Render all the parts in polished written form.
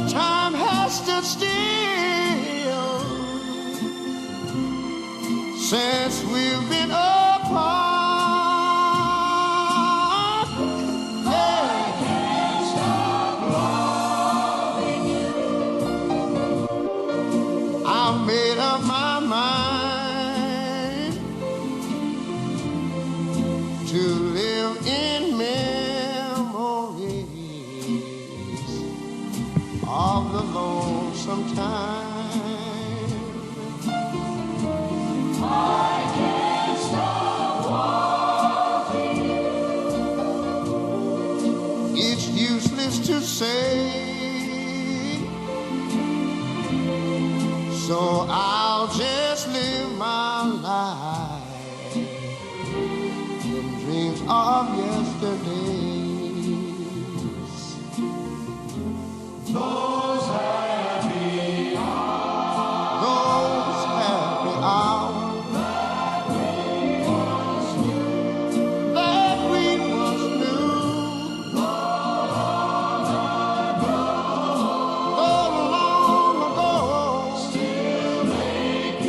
Time has stood still since we've been apart. Yeah. I can't stop loving you. I made up my mind to live in memories of the lonesome time. I can't stop wanting you. It's useless to say, so I'll just live my life in dreams of yesterdays. Those happy hours that we once knew, so long ago, still make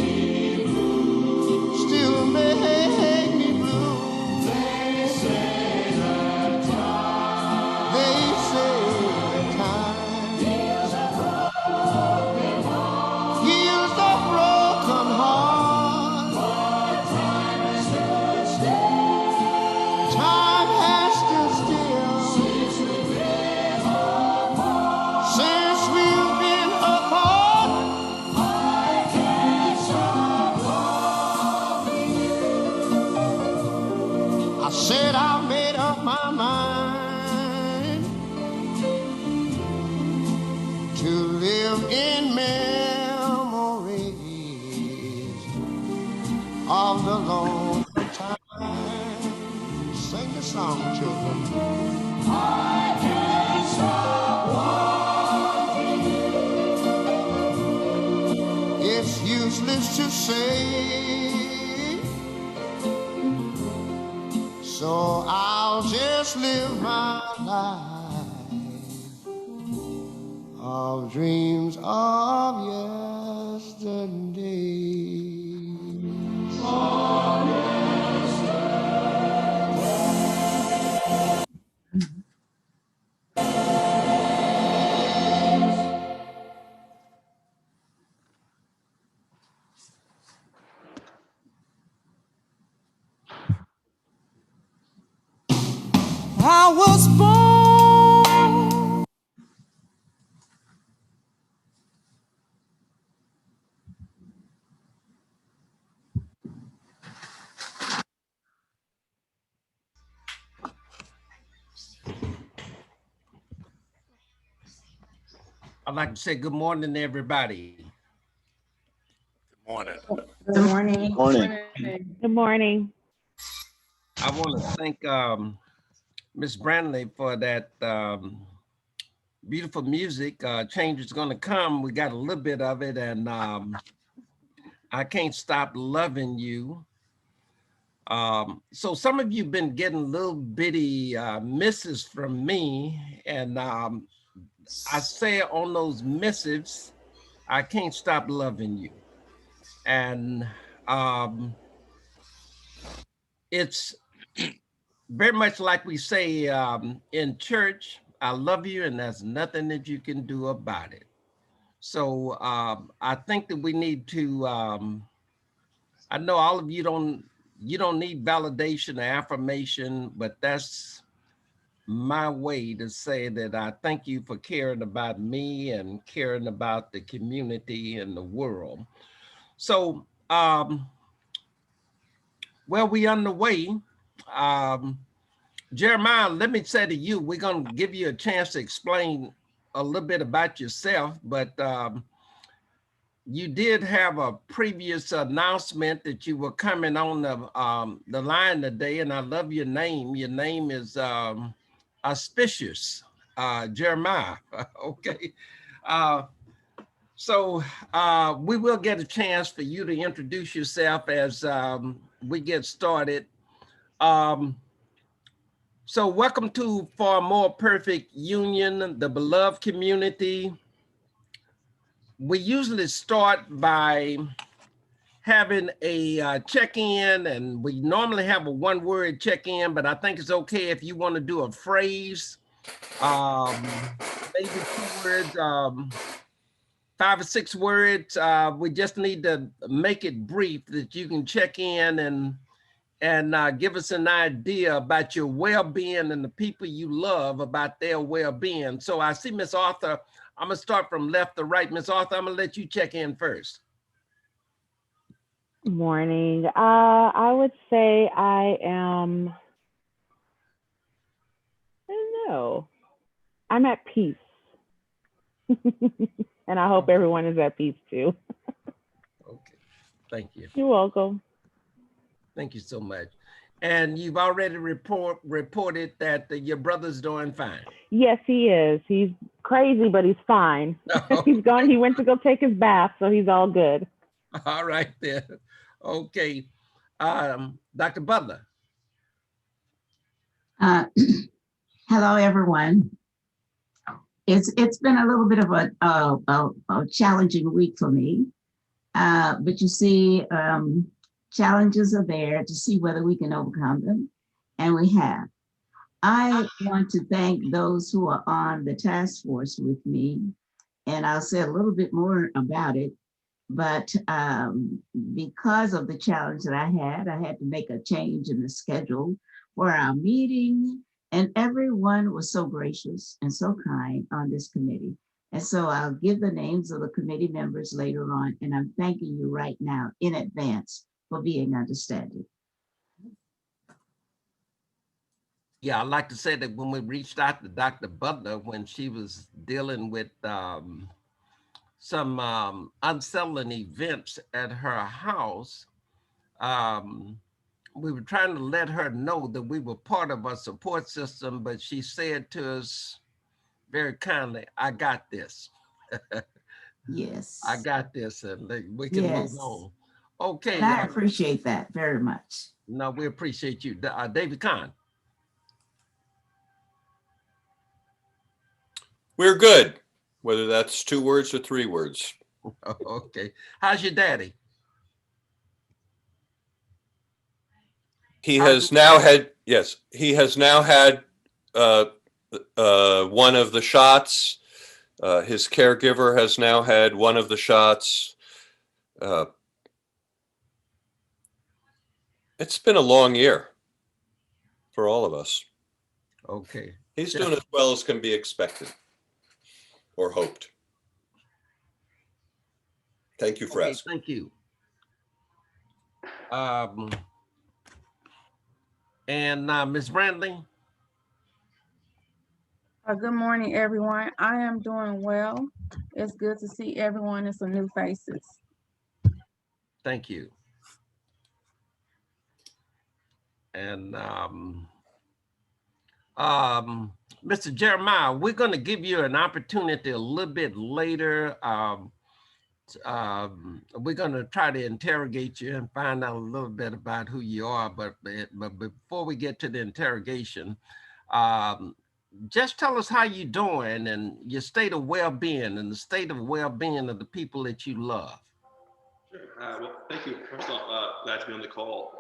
me blue. They say that time heals a broken heart. But time has stood still. Time has stood still since we've been apart. I can't stop loving you. I said I made up my mind to live in memories of the long time. Sing the song, children. I can't stop wanting you. It's useless to say, so I'll just live my life of dreams of yesterday. Of I was born. I'd like to say good morning to everybody. Good morning. Good morning. Morning. Good morning. I want to thank Miss Brandley for that beautiful music. Change is going to come. We got a little bit of it, and I can't stop loving you. So some of you have been getting little bitty misses from me, and I say on those missives, I can't stop loving you. And it's very much like we say in church, I love you and there's nothing that you can do about it. So I think that we need to, I know all of you don't need validation or affirmation, but that's my way to say that I thank you for caring about me and caring about the community and the world. So, well, we on the way. Jeremiah, let me say to you, we're going to give you a chance to explain a little bit about yourself, but you did have a previous announcement that you were coming on the line today, and I love your name. Your name is Auspicious, Jeremiah, okay? So we will get a chance for you to introduce yourself as we get started. So welcome to For a More Perfect Union, the beloved community. we usually start by having a check-in, and we normally have a one-word check-in, but I think it's okay if you want to do a phrase, maybe 2 words, 5 or 6 words. We just need to make it brief that you can check in and give us an idea about your well-being and the people you love, about their well-being. So I see Miss Arthur. I'm gonna start from left to right. Miss Arthur, I'm gonna let you check in first. Morning. I would say I am, I don't know, I'm at peace. And I hope Okay. everyone is at peace too. Okay. Thank you. You're welcome. Thank you so much. And you've already reported that your brother's doing fine. Yes, he is. He's crazy, but he's fine. He's gone. He went to go take his bath, so he's all good. All right then. Okay. Dr. Butler. Uh, Hello, everyone. It's been a little bit of a challenging week for me, but you see, challenges are there to see whether we can overcome them, and we have. I want to thank those who are on the task force with me, and I'll say a little bit more about it. But because of the challenge that I had to make a change in the schedule for our meeting, and everyone was so gracious and so kind on this committee. And so I'll give the names of the committee members later on, and I'm thanking you right now in advance for being understanding. Yeah, I'd like to say that when we reached out to Dr. Butler, when she was dealing with some unsettling events at her house, we were trying to let her know that we were part of a support system, but she said to us very kindly, I got this. Yes. I got this, and we can move Yes. on. And Okay. I appreciate that very much. No, we appreciate you. David Kahn. We're good, whether that's 2 words or 3 words. Okay. How's your daddy? He has now had, yes, he has now had one of the shots. His caregiver has now had one of the shots. It's been a long year for all of us. Okay. He's doing as well as can be expected or hoped. Thank you for asking. Thank you. And Ms. Brandley. Good morning, everyone. I am doing well. It's good to see everyone and some new faces. Thank you. And Mr. Jeremiah, we're going to give you an opportunity a little bit later. We're going to try to interrogate you and find out a little bit about who you are. But before we get to the interrogation, just tell us how you're doing and your state of well-being and the state of well-being of the people that you love. Sure. Well, thank you. First off, glad to be on the call.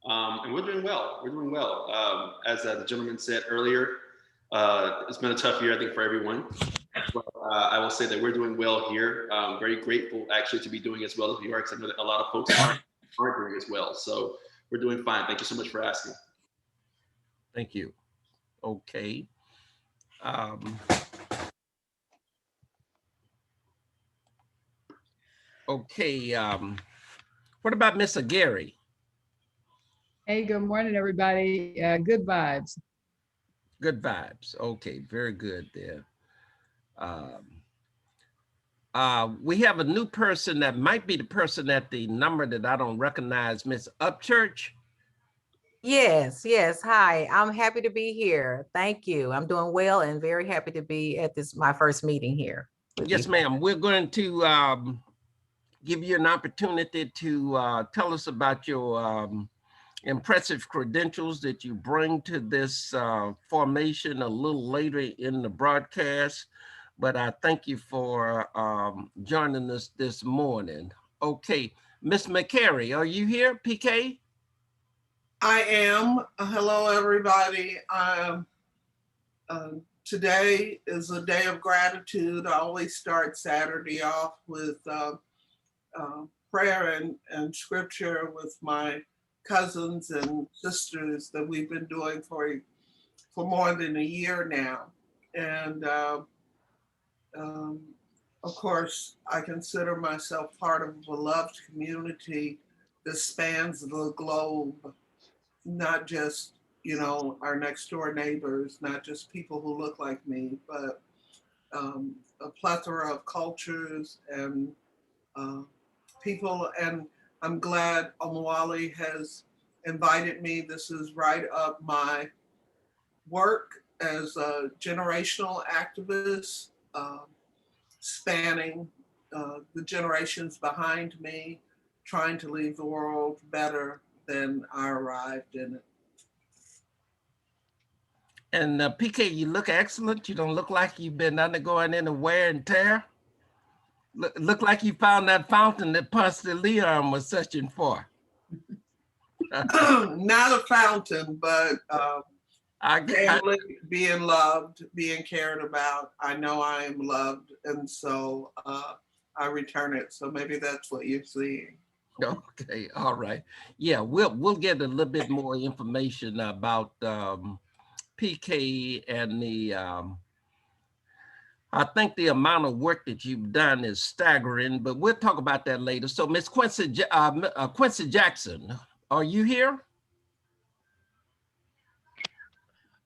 And we're doing well. We're doing well. As the gentleman said earlier, it's been a tough year, I think, for everyone. But I will say that we're doing well here. Very grateful, actually, to be doing as well as we are, because I know that a lot of folks aren't doing as well. So we're doing fine. Thank you so much for asking. Thank you. Okay. Okay. What about Miss Aguirre? Hey, good morning, everybody. Good vibes. Good vibes. Okay, very good there. We have a new person that might be the person at the number that I don't recognize, Miss Upchurch. Yes, yes. Hi, I'm happy to be here. Thank you. I'm doing well and very happy to be at my first meeting here. Yes, ma'am. We're going to give you an opportunity to tell us about your impressive credentials that you bring to this formation a little later in the broadcast. but I thank you for joining us this morning. Okay, Miss McCary, are you here, PK? I am. Hello, everybody. Today is a day of gratitude. I always start Saturday off with prayer and scripture with my cousins and sisters that we've been doing for more than a year now. And of course, I consider myself part of a beloved community that spans the globe, not just, our next door neighbors, not just people who look like me, but a plethora of cultures and people. And I'm glad Omawali has invited me. This is right up my work as a generational activist, spanning the generations behind me, trying to leave the world better than I arrived in it. And PK, you look excellent. You don't look like you've been undergoing any wear and tear. Look like you found that fountain that Ponce de Leon was searching for. Not a fountain, but family, being loved, being cared about. I know I am loved, and so I return it. So maybe that's what you're seeing. Okay, all right. Yeah, we'll get a little bit more information about PK and the I think the amount of work that you've done is staggering, but we'll talk about that later. So Miss Quincy Jackson, are you here?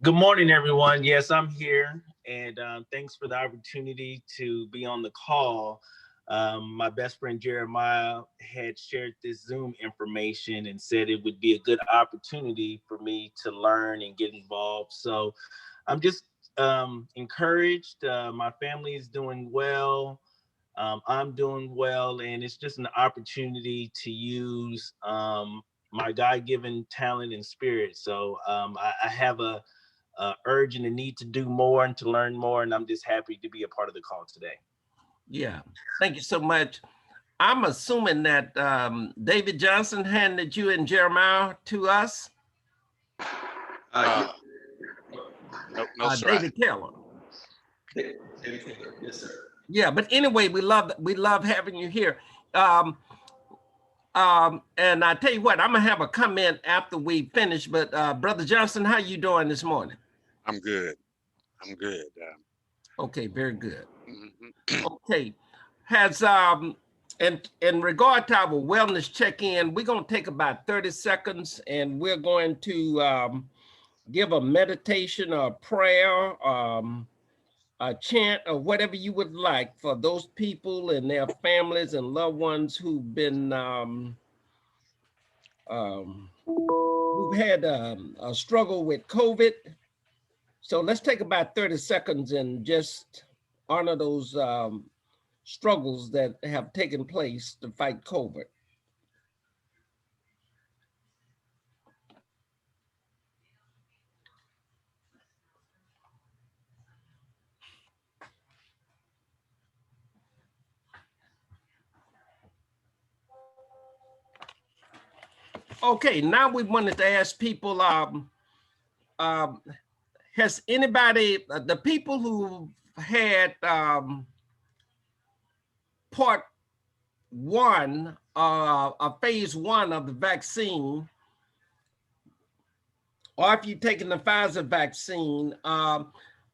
Good morning, everyone. Yes, I'm here, and thanks for the opportunity to be on the call. My best friend Jeremiah had shared this Zoom information and said it would be a good opportunity for me to learn and get involved. So I'm just encouraged. My family is doing well. I'm doing well, and it's just an opportunity to use my God-given talent and spirit. So I have a urge and a need to do more and to learn more, and I'm just happy to be a part of the call today. Yeah, thank you so much. I'm assuming that David Johnson handed you and Jeremiah to us. No, sir. David Taylor. David Taylor, yes, sir. Yeah, but anyway, we love having you here. And I tell you what, I'm gonna have a comment after we finish. But Brother Johnson, how you doing this morning? I'm good. I'm good. Okay, very good. Okay, has in regard to our wellness check-in, we're gonna take about 30 seconds, and we're going to give a meditation or a prayer, a chant, or whatever you would like for those people and their families and loved ones who've been who've had a struggle with COVID. So let's take about 30 seconds and just honor those struggles that have taken place to fight COVID. Okay, now we wanted to ask people, has anybody, the people who had part one, phase one of the vaccine, or if you've taken the Pfizer vaccine,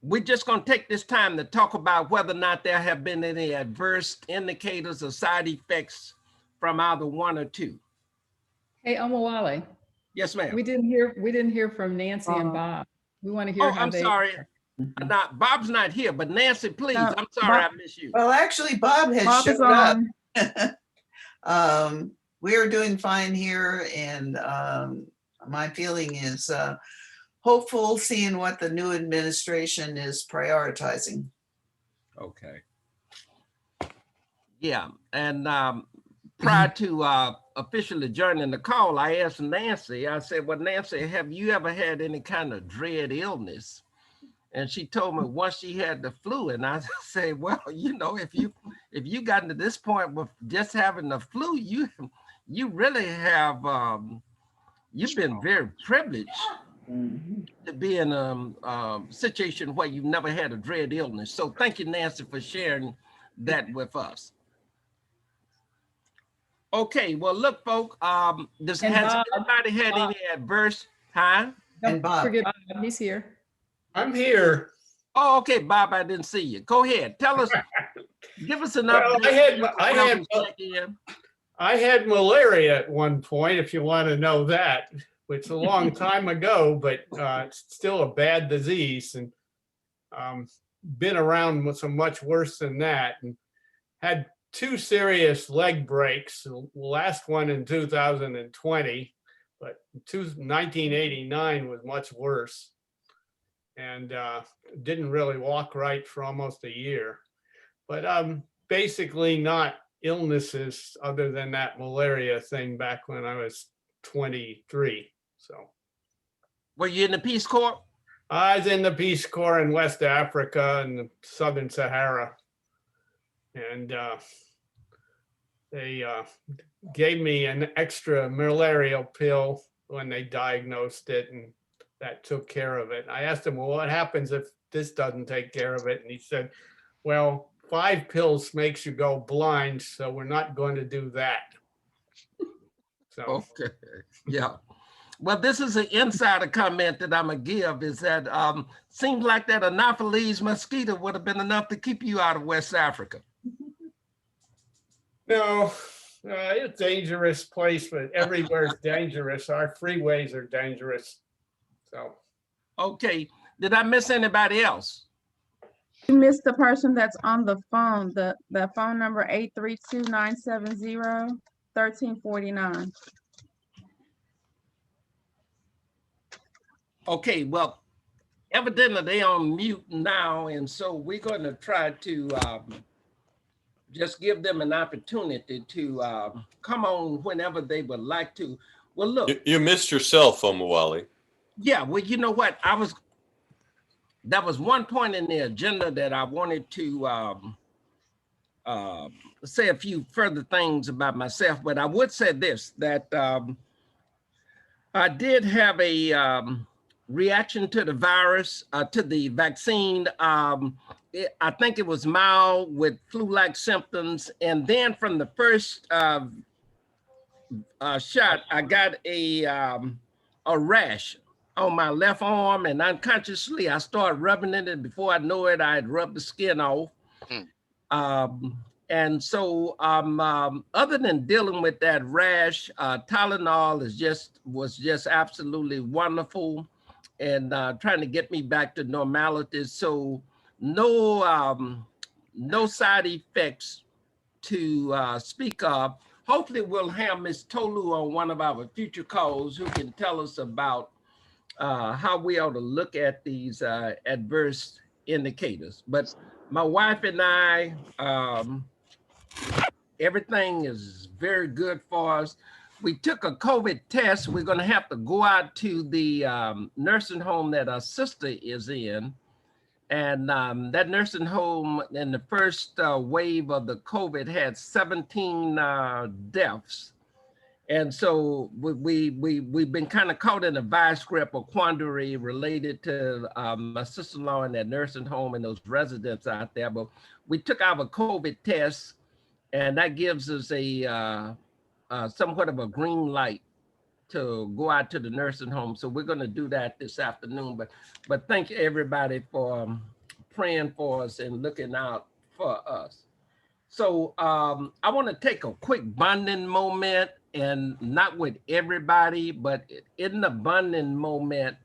we're just going to take this time to talk about whether or not there have been any adverse indicators or side effects from either one or two. Hey, Omawale. Yes, ma'am. We didn't hear from Nancy and Bob. We want to hear how I'm they. sorry. Bob's not here, but Nancy, please. No, I'm sorry Bob, I missed you. Well, actually, Bob has showed up. We're doing fine here, and my feeling is hopeful, seeing what the new administration is prioritizing. Okay. Yeah, and prior to officially joining the call, I asked Nancy, I said, well, Nancy, have you ever had any kind of dread illness? And she told me once she had the flu, and I say, well, if you gotten to this point with just having the flu, you really have you've been very privileged to be in a situation where you've never had a dread illness. So thank you, Nancy, for sharing that with us. Okay, well, look, folks, has anybody had any adverse, huh? And Bob. Forget Bob, he's here. I'm here. Oh, okay, Bob, I didn't see you. Go ahead, tell us, give us an Well, update. I had malaria at one point, if you want to know that, which is a long time ago, but it's still a bad disease, and been around with some much worse than that, and had 2 serious leg breaks. The last one in 2020, but 1989 was much worse, and didn't really walk right for almost a year. But basically not illnesses other than that malaria thing back when I was 23. So. Were you in the Peace Corps? I was in the Peace Corps in West Africa and the Southern Sahara. And they gave me an extra malarial pill when they diagnosed it, and that took care of it. I asked him, well, what happens if this doesn't take care of it? And he said, well, 5 pills makes you go blind, so we're not going to do that. So. Okay, yeah. Well, this is an insider comment that I'm gonna give, is that seems like that Anopheles mosquito would have been enough to keep you out of West Africa. No, it's a dangerous place, but everywhere's dangerous. Our freeways are dangerous. So. Okay, did I miss anybody else? You missed the person that's on the phone, the phone number 832-970-1349. Okay, well, evidently they on mute now, and so we're going to try to just give them an opportunity to come on whenever they would like to. Well, look. You missed yourself, Omawali. Yeah, well, you know what? That was one point in the agenda that I wanted to say a few further things about myself, but I would say this, that I did have a reaction to the virus, to the vaccine. I think it was mild with flu-like symptoms. And then from the first shot, I got a rash on my left arm, and unconsciously I started rubbing it, and before I know it, I had rubbed the skin off. And so other than dealing with that rash, Tylenol was just absolutely wonderful, and trying to get me back to normality. So no side effects to speak of. Hopefully we'll have Ms. Tolu on one of our future calls who can tell us about how we ought to look at these adverse indicators. But my wife and I, everything is very good for us. We took a COVID test. We're going to have to go out to the nursing home that our sister is in. And that nursing home in the first wave of the COVID had 17 deaths. And so we've been kind of caught in a vice grip or quandary related to my sister-in-law in that nursing home and those residents out there. But we took our COVID test, and that gives us a somewhat of a green light to go out to the nursing home. So we're going to do that this afternoon. But thank you everybody for praying for us and looking out for us. So I want to take a quick bonding moment, and not with everybody, but in the bonding moment,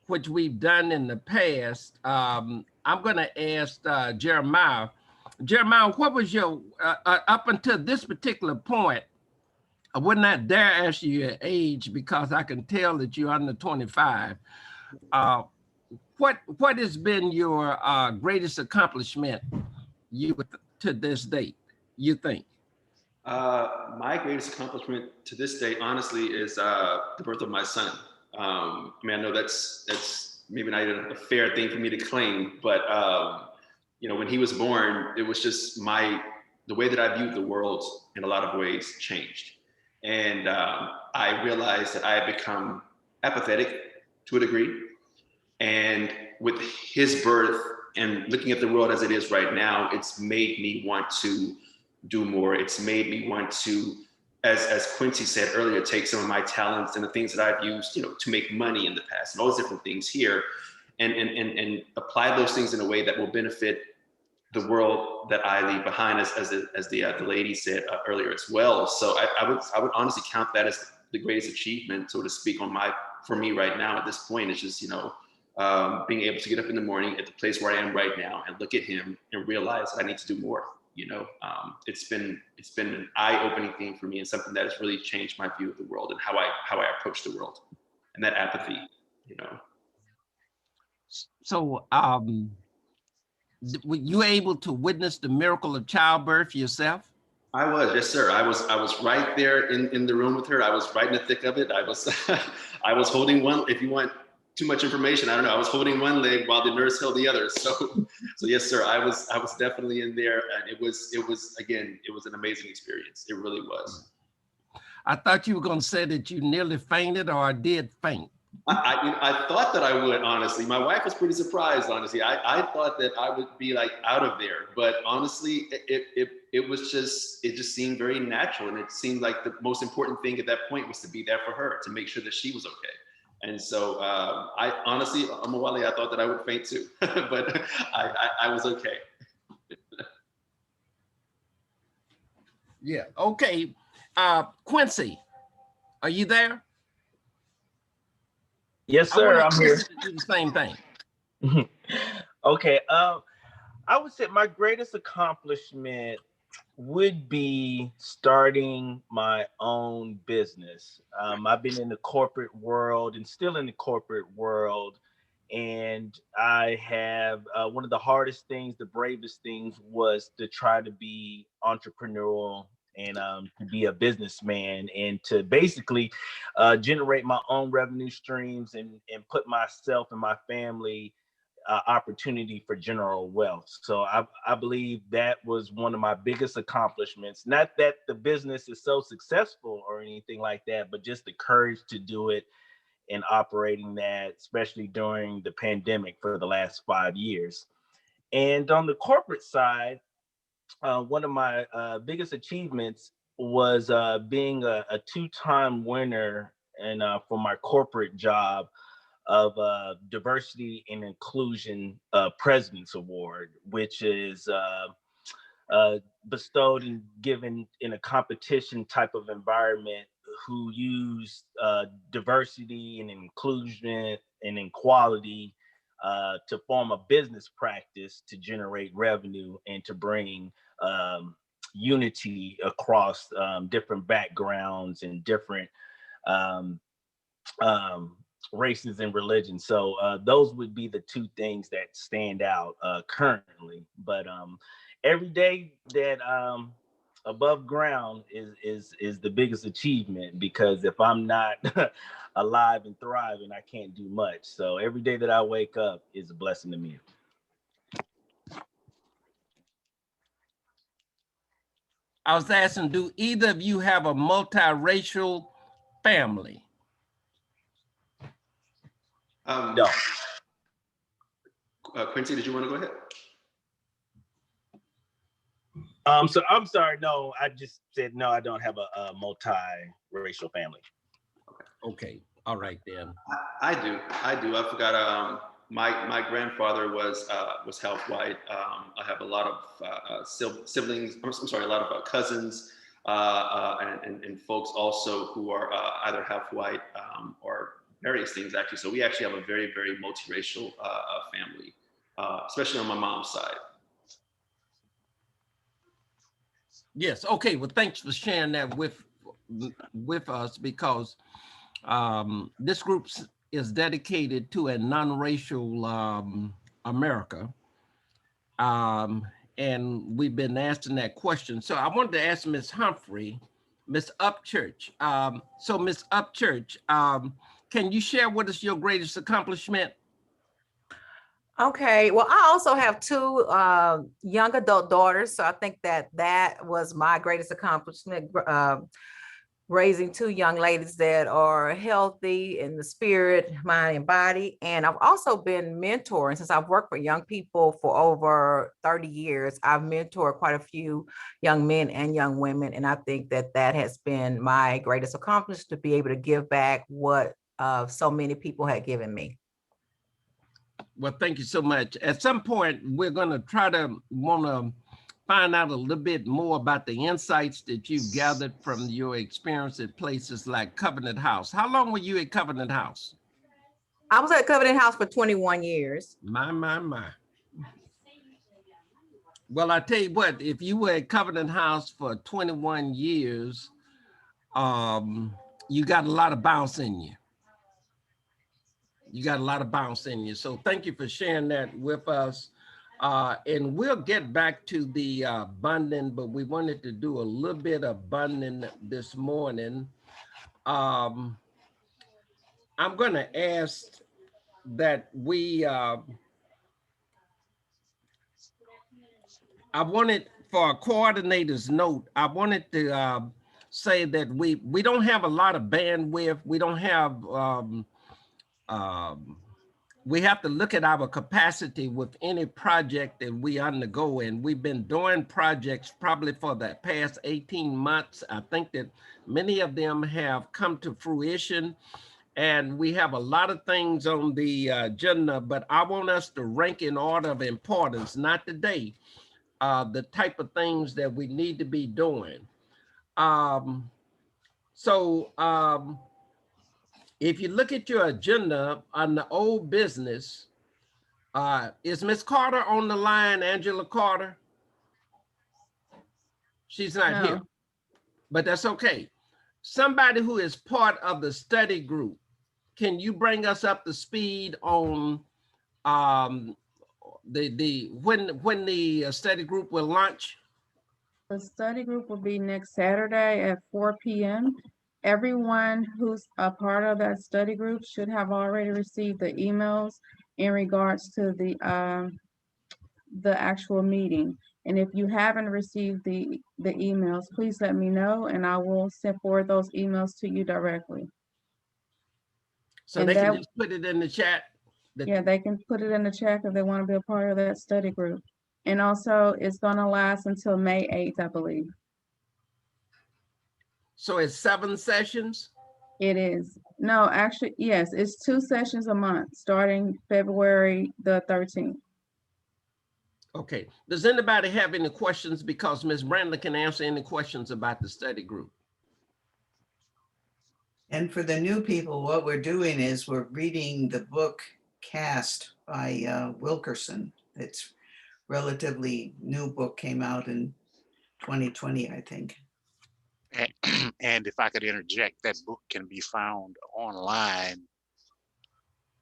which we've done in the past. I'm going to ask Jeremiah. Jeremiah, what was your, up until this particular point, I would not dare ask you your age because I can tell that you're under 25. What has been your greatest accomplishment to this date, you think? My greatest accomplishment to this day, honestly, is the birth of my son. I mean, I know that's maybe not even a fair thing for me to claim, but you know, when he was born, it was just the way that I viewed the world in a lot of ways changed. And I realized that I had become apathetic to a degree. And with his birth and looking at the world as it is right now, it's made me want to do more. It's made me want to, as Quincy said earlier, take some of my talents and the things that I've used, you know, to make money in the past and all those different things here, and apply those things in a way that will benefit the world that I leave behind, as the lady said earlier as well. So I would honestly count that as the greatest achievement, so to speak, for me right now at this point. It's just, you know, being able to get up in the morning at the place where I am right now and look at him and realize I need to do more. You know, it's been an eye-opening thing for me, and something that has really changed my view of the world and how I approach the world, and that apathy, you know. So, were you able to witness the miracle of childbirth yourself? I was, yes, sir. I was right there in the room with her. I was right in the thick of it. I was I was holding one. If you want too much information, I don't know. I was holding one leg while the nurse held the other. So yes, sir. I was definitely in there, and it was again, it was an amazing experience. It really was. I thought you were going to say that you nearly fainted, or I did faint. I thought that I would, honestly. My wife was pretty surprised, honestly. I thought that I would be like out of there, but honestly, it just seemed very natural, and it seemed like the most important thing at that point was to be there for her, to make sure that she was okay. And so I honestly, Amawali, I thought that I would faint too, but I was okay. Yeah. Okay. Quincy, are you there? Yes, sir. I'm here. Do the same thing. Okay. I would say my greatest accomplishment would be starting my own business. I've been in the corporate world and still in the corporate world, and I have one of the hardest things, the bravest things, was to try to be entrepreneurial and to be a businessman, and to basically generate my own revenue streams and put myself and my family opportunity for general wealth. So I believe that was one of my biggest accomplishments. Not that the business is so successful or anything like that, but just the courage to do it and operating that, especially during the pandemic for the last 5 years. And on the corporate side, one of my biggest achievements was being a two-time winner and for my corporate job of Diversity and Inclusion President's Award, which is bestowed and given in a competition type of environment, who use diversity and inclusion and equality to form a business practice to generate revenue and to bring unity across different backgrounds and different races and religions. So those would be the two things that stand out currently. But every day that above ground is the biggest achievement, because if I'm not alive and thriving, I can't do much. So every day that I wake up is a blessing to me. I was asking, do either of you have a multiracial family? No. Quincy, did you want to go ahead? So I'm sorry. No, I just said no. I don't have a multi-racial family. Okay. All right then. I do. I forgot. My grandfather was half white. I have a lot of siblings. I'm sorry, a lot of cousins and folks also who are either half white or various things actually. So we actually have a very, very multiracial family, especially on my mom's side. Yes. Okay. Well, thanks for sharing that with us, because this group is dedicated to a non-racial America. And we've been asking that question. So I wanted to ask Ms. Humphrey, Ms. Upchurch. So Ms. Upchurch, can you share with us your greatest accomplishment? Okay, well, I also have two young adult daughters, so I think that was my greatest accomplishment, raising two young ladies that are healthy in the spirit, mind, and body. And I've also been mentoring since I've worked for young people for over 30 years. I've mentored quite a few young men and young women, and I think that has been my greatest accomplishment, to be able to give back what so many people had given me. Well, thank you so much. At some point, we're going to want to find out a little bit more about the insights that you've gathered from your experience at places like Covenant House. How long were you at Covenant House? I was at Covenant House for 21 years. My. Well, I tell you what, if you were at Covenant House for 21 years, you got a lot of bounce in you. You got a lot of bounce in you. So thank you for sharing that with us. And we'll get back to the bundling, but we wanted to do a little bit of bundling this morning. I'm going to ask that I wanted, for a coordinator's note, I wanted to say that we don't have a lot of bandwidth. We don't have, we have to look at our capacity with any project that we undergo. And we've been doing projects probably for the past 18 months. I think that many of them have come to fruition, and we have a lot of things on the agenda, but I want us to rank in order of importance, not today, the type of things that we need to be doing. If you look at your agenda on the old business, is Miss Carter on the line, Angela Carter? She's not here, but that's okay. Somebody who is part of the study group, can you bring us up to speed on when the study group will launch? The study group will be next Saturday at 4 p.m. Everyone who's a part of that study group should have already received the emails in regards to the actual meeting. And if you haven't received the emails, please let me know and I will send forward those emails to you directly. So they can just put it in the chat? Yeah, they can put it in the chat if they want to be a part of that study group. And also, it's going to last until May 8th, I believe. So it's 7 sessions? It is. No, actually, yes, it's 2 sessions a month, starting February the 13th. Okay. Does anybody have any questions? Because Ms. Brandler can answer any questions about the study group. And for the new people, what we're doing is we're reading the book Cast by Wilkerson. It's relatively new book, came out in 2020, I think. And if I could interject, that book can be found online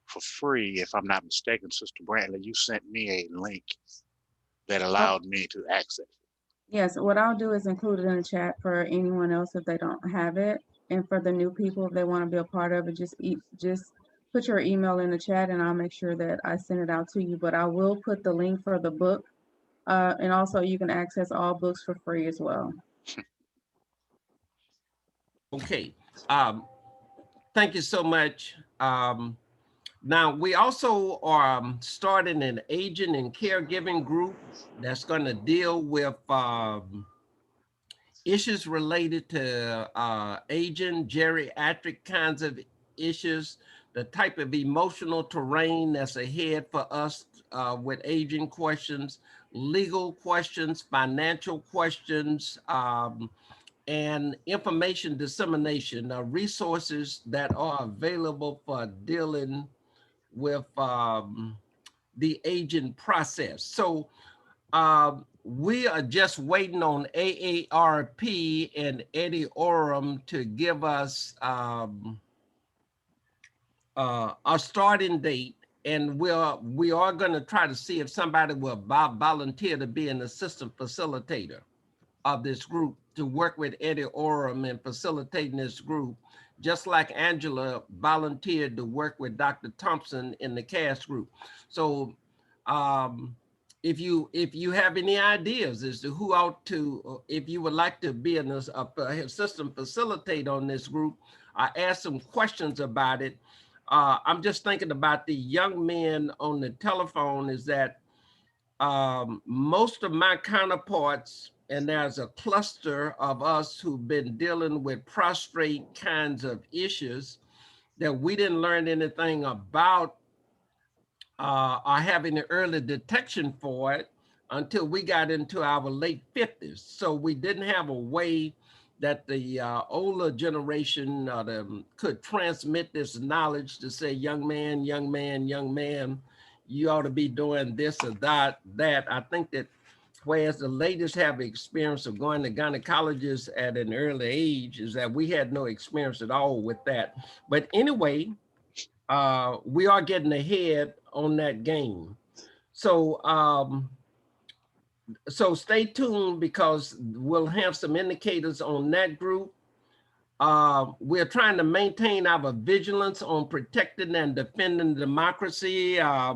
for free, if I'm not mistaken. Sister Brantley, you sent me a link that allowed me to access it. Yes, what I'll do is include it in the chat for anyone else if they don't have it. And for the new people, if they want to be a part of it, just put your email in the chat and I'll make sure that I send it out to you. But I will put the link for the book. And also you can access all books for free as well. Okay. Thank you so much. Now, we also are starting an aging and caregiving group that's going to deal with issues related to aging, geriatric kinds of issues, the type of emotional terrain that's ahead for us with aging questions, legal questions, financial questions, and information dissemination, resources that are available for dealing with the aging process. So we are just waiting on AARP and Eddie Oram to give us a starting date, and we are going to try to see if somebody will volunteer to be an assistant facilitator of this group, to work with Eddie Oram in facilitating this group, just like Angela volunteered to work with Dr. Thompson in the CAST group. So If you have any ideas as to who ought to, if you would like to be in a system facilitate on this group, I asked some questions about it. I'm just thinking about the young men on the telephone is that most of my counterparts, and there's a cluster of us who've been dealing with prostrate kinds of issues that we didn't learn anything about are having the early detection for it until we got into our late 50s. So we didn't have a way that the older generation could transmit this knowledge to say, young man, young man, young man, you ought to be doing this or that. I think that whereas the ladies have experience of going to gynecologists at an early age, is that we had no experience at all with that. But anyway, we are getting ahead on that game. So so stay tuned because we'll have some indicators on that group. We're trying to maintain our vigilance on protecting and defending democracy. I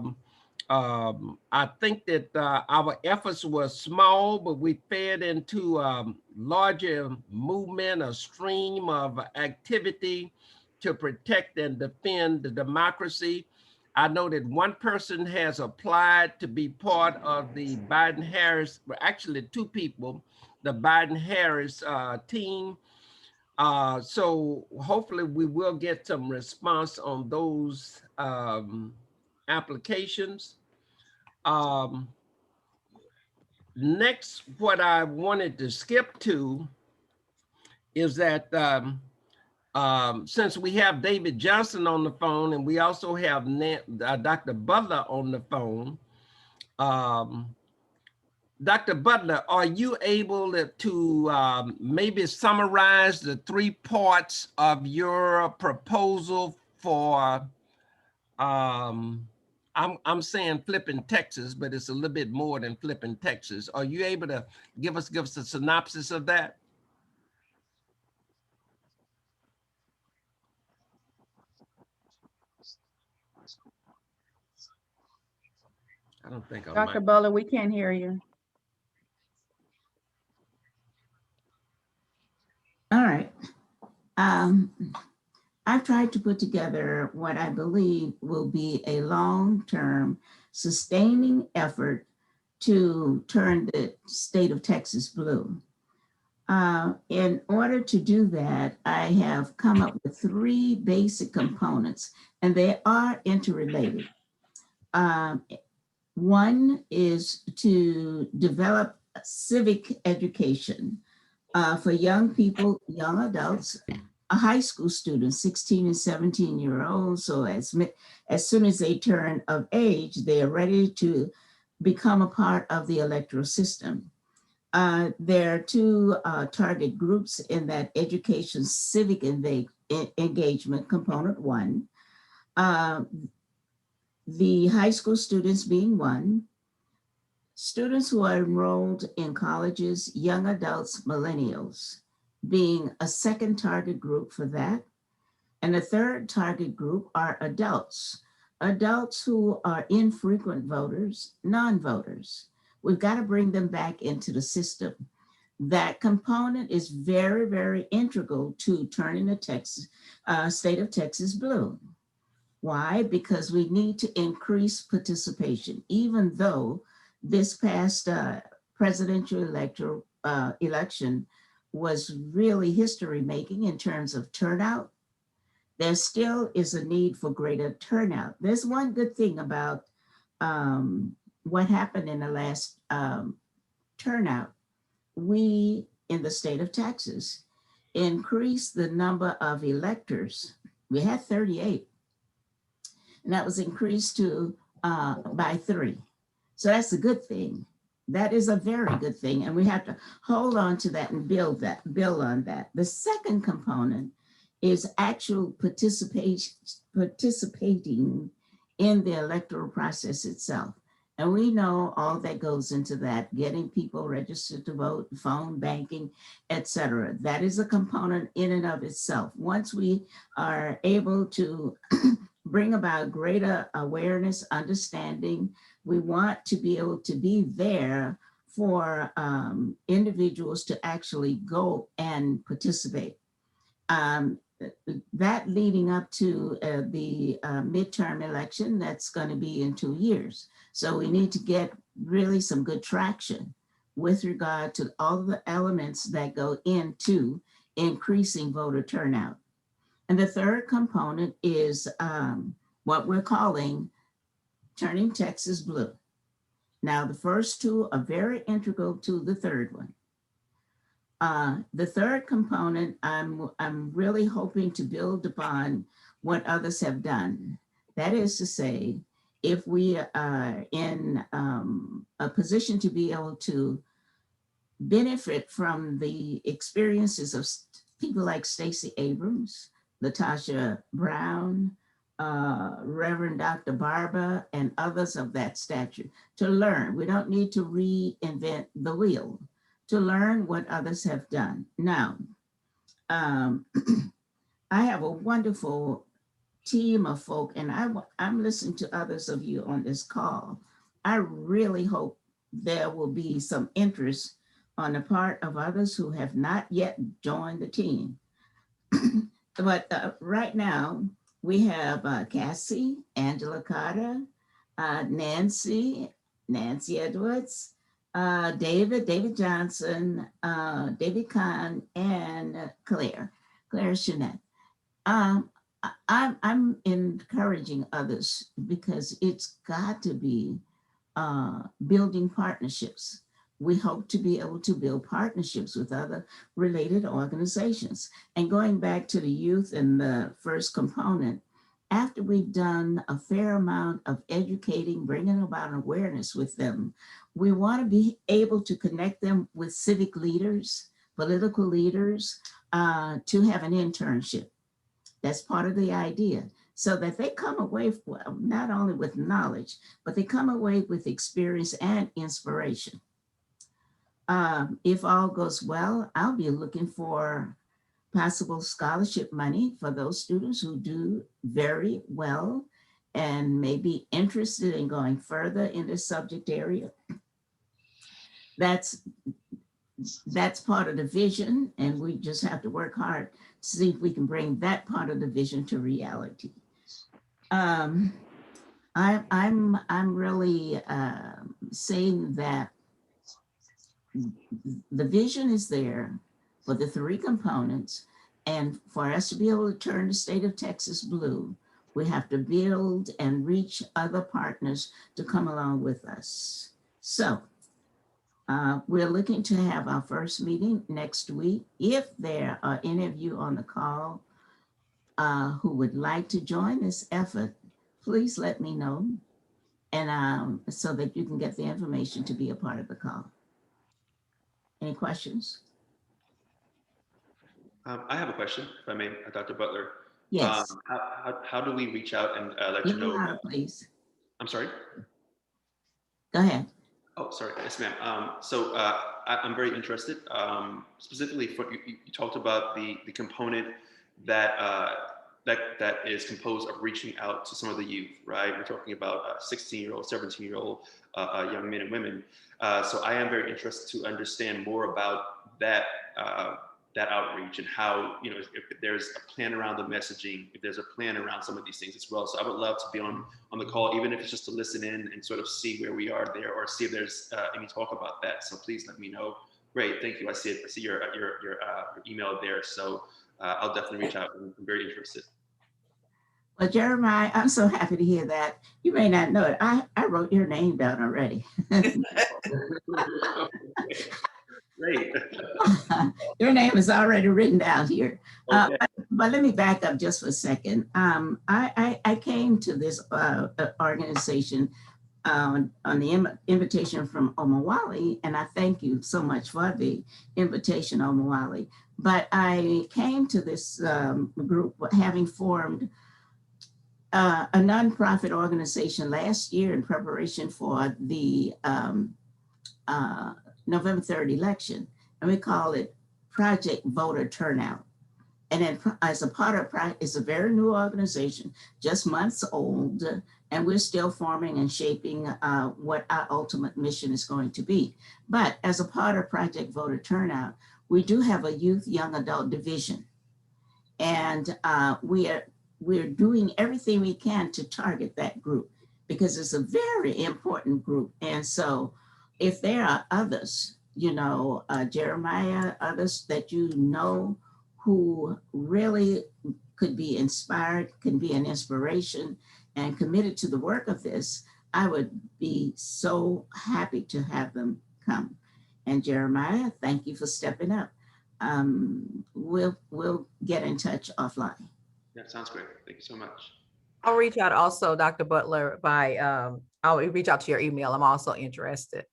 think that our efforts were small, but we fed into larger movement, a stream of activity to protect and defend the democracy. I know that one person has applied to be part of the Biden-Harris, well, actually two people, the Biden-Harris team. So hopefully we will get some response on those applications. Next, what I wanted to skip to is that since we have David Johnson on the phone and we also have Dr. Butler on the phone, Dr. Butler, are you able to maybe summarize the 3 parts of your proposal for, I'm saying flipping Texas, but it's a little bit more than flipping Texas. Are you able to give us a synopsis of that? I don't think I Dr. Butler, we can't hear you. All right. I've tried to put together what I believe will be a long-term sustaining effort to turn the state of Texas blue. In order to do that, I have come up with 3 basic components, and they are interrelated. One is to develop civic education for young people, young adults, high school students, 16 and 17-year-olds. So as soon as they turn of age, they are ready to become a part of the electoral system. There are 2 target groups in that education civic engagement component 1. The high school students being 1, students who are enrolled in colleges, young adults, millennials being a second target group for that. And a third target group are adults who are infrequent voters, non-voters. We've got to bring them back into the system. That component is very, very integral to turning the state of Texas blue. Why? Because we need to increase participation, even though this past presidential election was really history making in terms of turnout. There still is a need for greater turnout. There's one good thing about what happened in the last turnout. We in the state of Texas increased the number of electors. We had 38, and that was increased to by 3. So that's a good thing. That is a very good thing. And we have to hold on to that and build on that. The second component is actual participating in the electoral process itself. And we know all that goes into that, getting people registered to vote, phone banking, et cetera. That is a component in and of itself. Once we are able to bring about greater awareness, understanding, We want to be able to be there for individuals to actually go and participate. That leading up to the midterm election, that's going to be in 2 years. So we need to get really some good traction with regard to all the elements that go into increasing voter turnout. And the third component is what we're calling turning Texas blue. Now, the first two are very integral to the third one. The third component, I'm really hoping to build upon what others have done. That is to say, if we are in a position to be able to benefit from the experiences of people like Stacey Abrams, Latasha Brown, Reverend Dr. Barber, and others of that stature, to learn. We don't need to reinvent the wheel, to learn what others have done. Now, I have a wonderful team of folk, and I'm listening to others of you on this call. I really hope there will be some interest on the part of others who have not yet joined the team. But right now, we have Cassie, Angela Carter, Nancy Edwards, David Johnson, David Kahn, and Claire Jeanette. I'm encouraging others because it's got to be building partnerships. We hope to be able to build partnerships with other related organizations. And going back to the youth and the first component, after we've done a fair amount of educating, bringing about awareness with them, we want to be able to connect them with civic leaders, political leaders, to have an internship. That's part of the idea, so that they come away not only with knowledge, but they come away with experience and inspiration. If all goes well, I'll be looking for possible scholarship money for those students who do very well and may be interested in going further in this subject area. That's part of the vision, and we just have to work hard to see if we can bring that part of the vision to reality. I'm really saying that the vision is there for the three components, and for us to be able to turn the state of Texas blue, we have to build and reach other partners to come along with us. So we're looking to have our first meeting next week. If there are any of you on the call who would like to join this effort, please let me know, and so that you can get the information to be a part of the call. Any questions? I have a question, if I may, Dr. Butler. Yes. How do we reach out and let you know? Loud, please. I'm sorry? Go ahead. Oh, sorry. Yes, ma'am. I'm very interested. Specifically, you talked about the component that that is composed of reaching out to some of the youth, right? We're talking about 16-year-old, 17-year-old young men and women. So I am very interested to understand more about that that outreach and how, you know, if there's a plan around the messaging, if there's a plan around some of these things as well. So I would love to be on the call, even if it's just to listen in and sort of see where we are there, or see if there's any talk about that. So please let me know. Great, thank you. I see it. I see your email there. So I'll definitely reach out. I'm very interested. Well, Jeremiah, I'm so happy to hear that. You may not know it. I wrote your name down already. Great. Your name is already written down here. Okay. But let me back up just for a second. I came to this organization on the invitation from Omawali, and I thank you so much for the invitation, Omawali. But I came to this group having formed a nonprofit organization last year in preparation for the November 3rd election, and we call it Project Voter Turnout. And then as a part of it's a very new organization, just months old, and we're still forming and shaping what our ultimate mission is going to be. But as a part of Project Voter Turnout, we do have a youth young adult division, and we're doing everything we can to target that group because it's a very important group. And so if there are others, Jeremiah, others that who really could be inspired, can be an inspiration and committed to the work of this, I would be so happy to have them come. And Jeremiah, thank you for stepping up. We'll get in touch offline. That sounds great. Thank you so much. I'll reach out also, Dr. Butler, I'll reach out to your email. I'm also interested.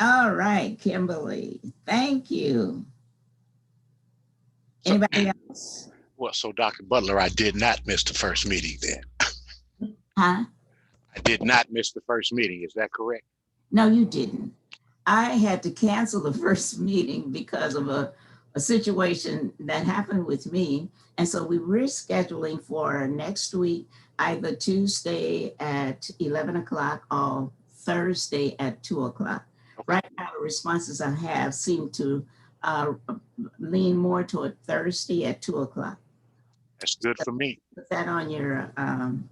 All right, Kimberly, thank you. Anybody else? Well, so Dr. Butler, I did not miss the first meeting then. Huh? I did not miss the first meeting. Is that correct? No, you didn't. I had to cancel the first meeting because of a situation that happened with me. And so we were scheduling for next week, either Tuesday at 11 o'clock or Thursday at 2 o'clock. Okay. Right now, the responses I have seem to lean more toward Thursday at 2 o'clock. That's good for me. Put that on your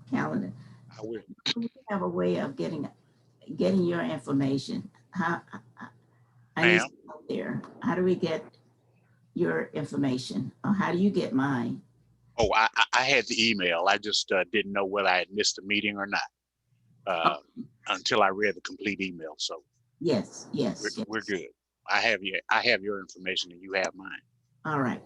calendar. I will. We have a way of getting your information. I need to go there. How do we get your information? Or how do you get mine? Oh, I had the email. I just didn't know whether I had missed a meeting or not until I read the complete email. So yes. We're good. I have your information and you have mine. All right.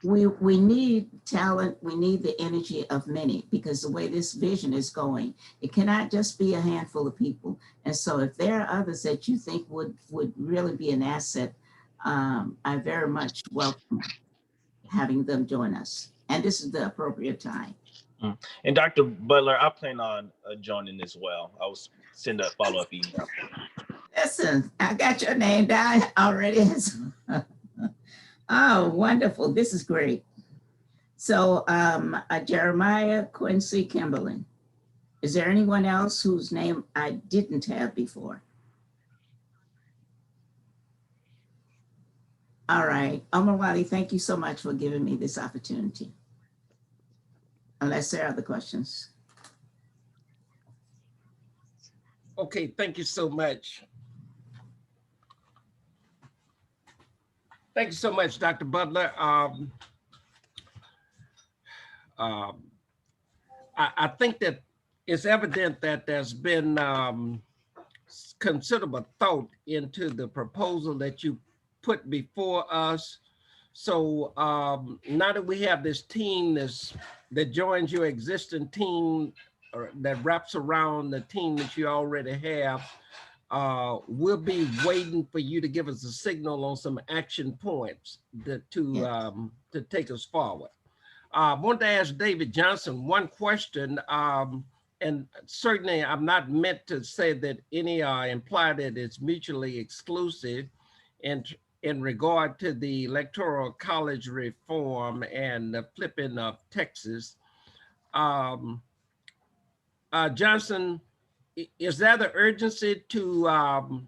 We need talent. We need the energy of many, because the way this vision is going, it cannot just be a handful of people. And so if there are others that you think would really be an asset, I very much welcome having them join us. And this is the appropriate time. And Dr. Butler, I plan on joining as well. I will send a follow-up email. Listen, I got your name down already. Oh, wonderful. This is great. So Jeremiah, Quincy, Kimberly. Is there anyone else whose name I didn't have before? All right. Omawali, thank you so much for giving me this opportunity. Unless there are other questions. Okay, thank you so much. Thank you so much, Dr. Butler. I think that it's evident that there's been considerable thought into the proposal that you put before us. So now that we have this team that joins your existing team, or that wraps around the team that you already have, we'll be waiting for you to give us a signal on some action points to take us forward. I want to ask David Johnson one question, and certainly I'm not meant to say that any imply that it's mutually exclusive in regard to the Electoral College reform and the flipping of Texas. Johnson, is there the urgency to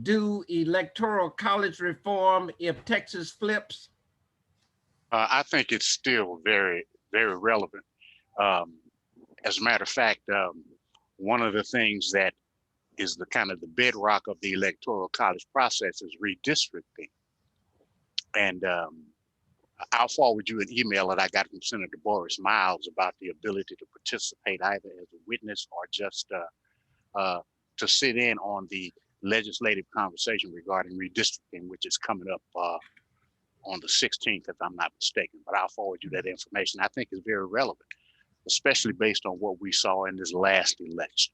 do Electoral College reform if Texas flips? I think it's still very, very relevant. As a matter of fact, one of the things that is the kind of the bedrock of the Electoral College process is redistricting. And I'll forward you an email that I got from Senator Boris Miles about the ability to participate either as a witness or just to sit in on the legislative conversation regarding redistricting, which is coming up on the 16th, if I'm not mistaken. But I'll forward you that information. I think it's very relevant, especially based on what we saw in this last election.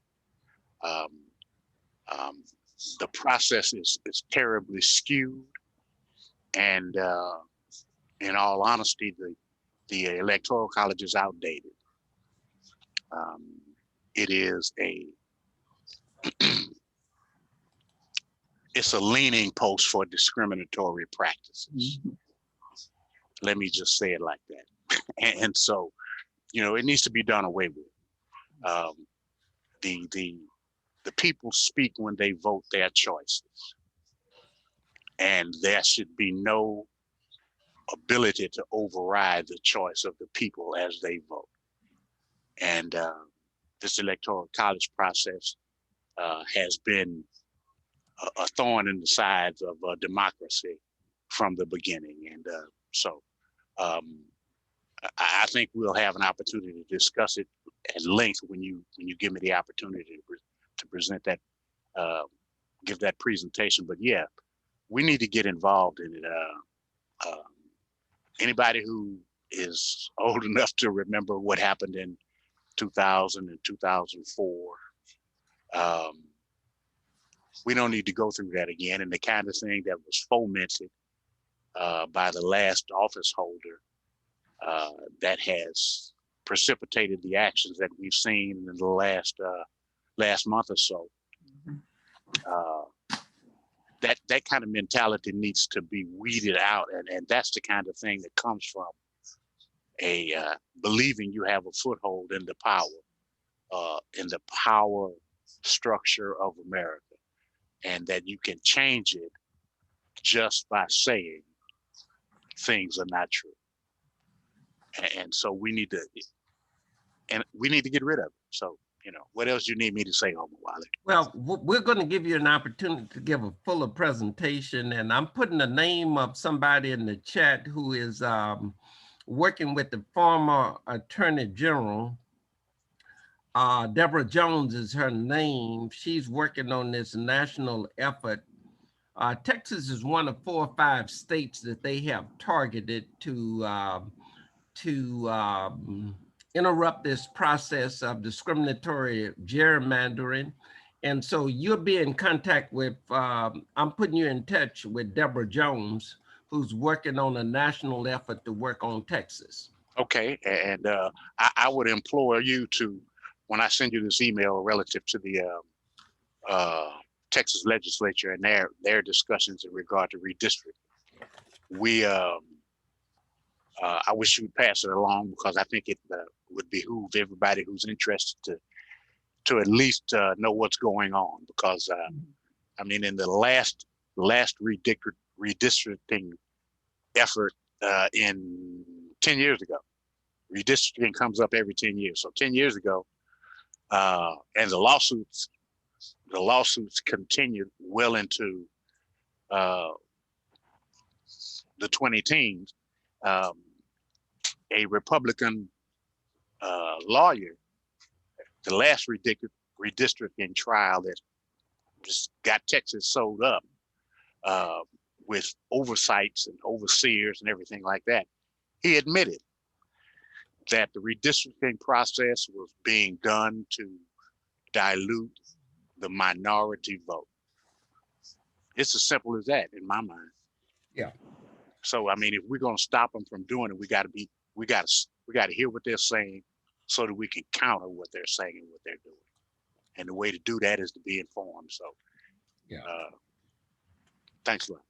The process is terribly skewed, and in all honesty, the Electoral College is outdated. It is it's a leaning post for discriminatory practices. Mm-hmm. Let me just say it like that. And so, it needs to be done away with. Um, the people speak when they vote their choices, and there should be no ability to override the choice of the people as they vote. And this electoral college process has been a thorn in the sides of democracy from the beginning. And so I think we'll have an opportunity to discuss it at length when you give me the opportunity to present that, give that presentation. But yeah, we need to get involved in it. Anybody who is old enough to remember what happened in 2000 and 2004, we don't need to go through that again. And the kind of thing that was fomented by the last office holder that has precipitated the actions that we've seen in the last month or so. That kind of mentality needs to be weeded out, and that's the kind of thing that comes from a believing you have a foothold in the power structure of America, and that you can change it just by saying things are not true. And so we need to get rid of it. So, what else do you need me to say, Homer Wiley? Well, we're going to give you an opportunity to give a fuller presentation, and I'm putting the name of somebody in the chat who is working with the former Attorney General. Deborah Jones is her name. She's working on this national effort. Texas is one of 4 or 5 states that they have targeted to interrupt this process of discriminatory gerrymandering. And so you'll be in contact with, I'm putting you in touch with Deborah Jones, who's working on a national effort to work on Texas. Okay, and I would implore you to, when I send you this email relative to the Texas legislature and their discussions in regard to redistricting, I wish you would pass it along, because I think it would behoove everybody who's interested to at least know what's going on. Because I mean, in the last redistricting effort in 10 years ago, redistricting comes up every 10 years. So 10 years ago, and the lawsuits continued well into the 2010s. A Republican lawyer, the last redistricting trial that just got Texas sold up with oversights and overseers and everything like that, he admitted that the redistricting process was being done to dilute the minority vote. It's as simple as that in my mind. Yeah. So I mean, if we're going to stop them from doing it, we got to hear what they're saying, so that we can counter what they're saying and what they're doing. And the way to do that is to be informed. So, yeah. Thanks a lot.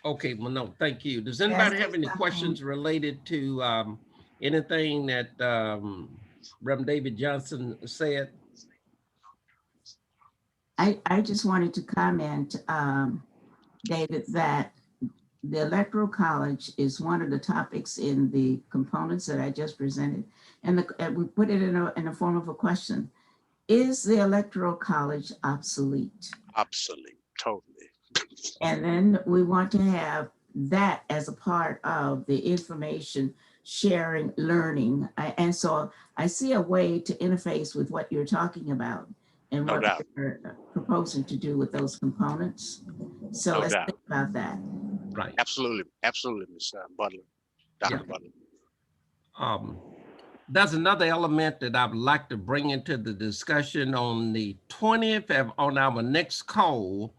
Okay, well, no, thank you. Does anybody have any questions related to anything that Reverend David Johnson said? I just wanted to comment, David, that the Electoral College is one of the topics in the components that I just presented, and we put it in a form of a question. Is the Electoral College obsolete? Obsolete, totally. And then we want to have that as a part of the information sharing, learning. And so I see a way to interface with what you're talking about and what we're proposing to do with those components. So let's think about that. Right. Absolutely. Absolutely, Ms. Butler, Dr. Butler. There's another element that I'd like to bring into the discussion on the 20th on our next call.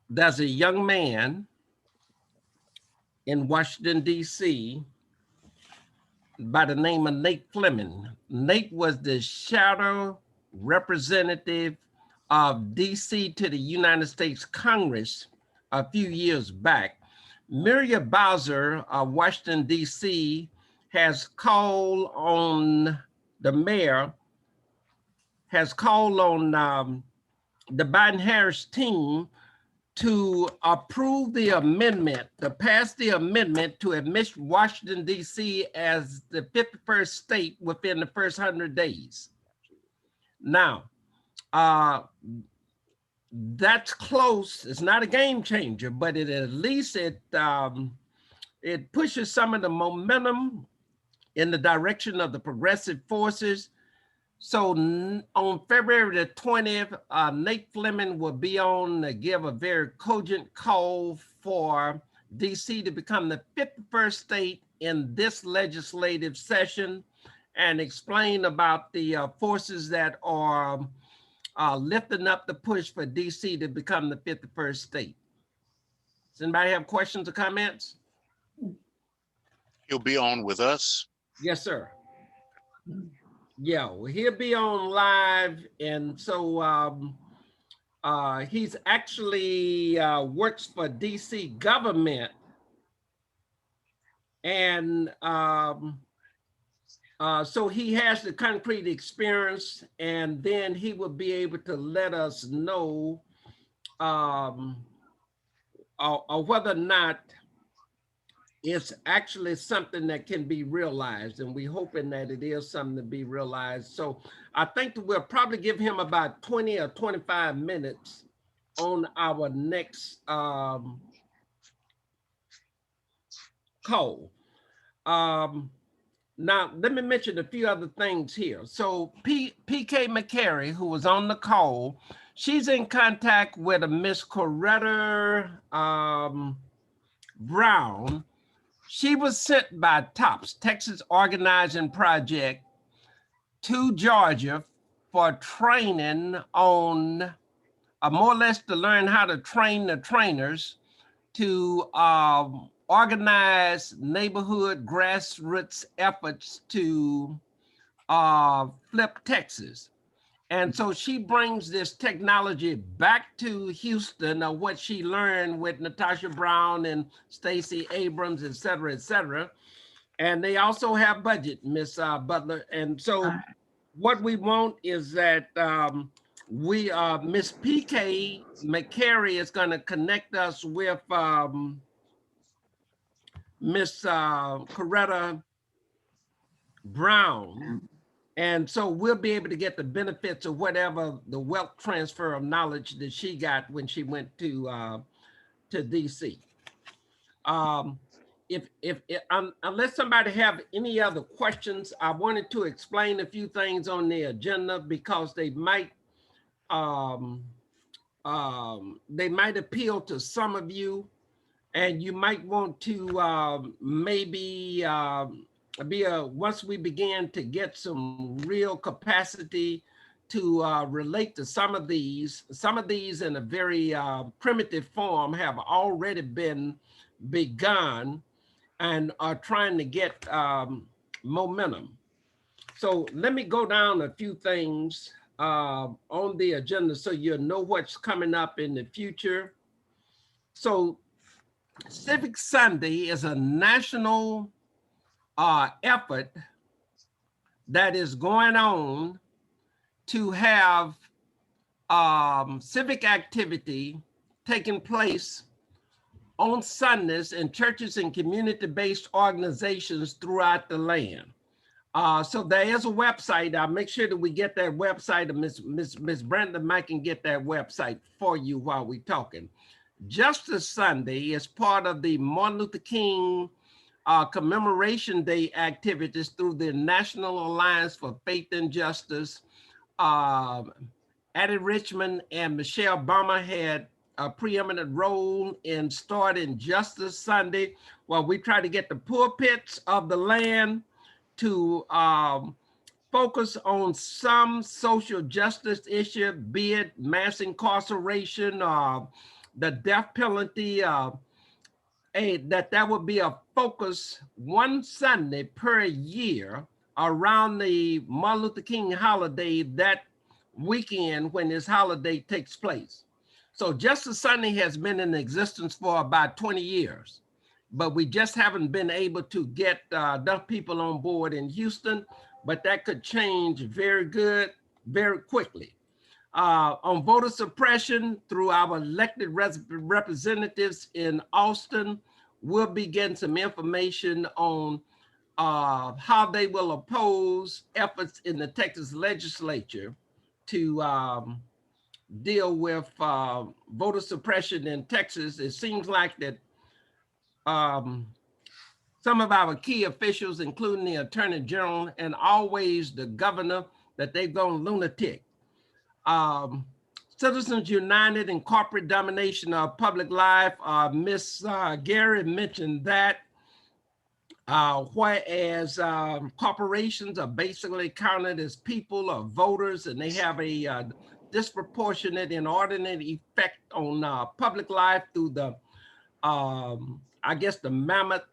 There's a young man in Washington, D.C. by the name of Nate Fleming. Nate was the shadow representative of D.C. to the United States Congress a few years back. Muriel Bowser of Washington, D.C. has called on the mayor, has called on the Biden-Harris team to approve the amendment, to pass the amendment to admit Washington, D.C. as the 51st state within the first 100 days. Now, that's close. It's not a game changer, but at least it pushes some of the momentum in the direction of the progressive forces. So on February the 20th, Nate Fleming will be on to give a very cogent call for DC to become the 51st state in this legislative session and explain about the forces that are lifting up the push for DC to become the 51st state. Does anybody have questions or comments? He'll be on with us. Yes, sir. Yeah, well, he'll be on live, and so he's actually works for DC government, and so he has the concrete experience, and then he will be able to let us know whether or not it's actually something that can be realized, and we're hoping that it is something to be realized. So I think that we'll probably give him about 20 or 25 minutes on our next call. Now, let me mention a few other things here. So PK McCary, who was on the call, she's in contact with a Miss Coretta Brown. She was sent by TOPS, Texas Organizing Project, to Georgia for training on, more or less to learn how to train the trainers to organize neighborhood grassroots efforts to flip Texas. And so she brings this technology back to Houston, of what she learned with Natasha Brown and Stacey Abrams, et cetera, and they also have budget, Miss Butler. And so what we want is that Miss PK McCary is going to connect us with Miss Coretta Brown. And so we'll be able to get the benefits of whatever the wealth transfer of knowledge that she got when she went to DC. Unless somebody have any other questions, I wanted to explain a few things on the agenda because they might appeal to some of you, and you might want to maybe once we begin to get some real capacity to relate to some of these in a very primitive form have already been begun and are trying to get momentum. So let me go down a few things on the agenda so you know what's coming up in the future. So Civic Sunday is a national effort that is going on to have civic activity taking place on Sundays in churches and community-based organizations throughout the land. So there is a website. I'll make sure that we get that website. Miss Brenda Mike can get that website for you while we're talking. Justice Sunday is part of the Martin Luther King Commemoration Day activities through the National Alliance for Faith and Justice. Addie Richmond and Michelle Obama had a preeminent role in starting Justice Sunday, while we try to get the pulpits of the land to focus on some social justice issue, be it mass incarceration, the death penalty, that would be a focus one Sunday per year around the Martin Luther King holiday that weekend when this holiday takes place. So Justice Sunday has been in existence for about 20 years, but we just haven't been able to get enough people on board in Houston. but that could change very quickly. On voter suppression through our elected representatives in Austin, we'll be getting some information on how they will oppose efforts in the Texas legislature to deal with voter suppression in Texas. It seems like that some of our key officials, including the Attorney General and always the governor, that they've gone lunatic. Citizens United in corporate domination of public life. Miss Gary mentioned that. Whereas corporations are basically counted as people or voters, and they have a disproportionate, inordinate effect on public life through the, I guess, the mammoth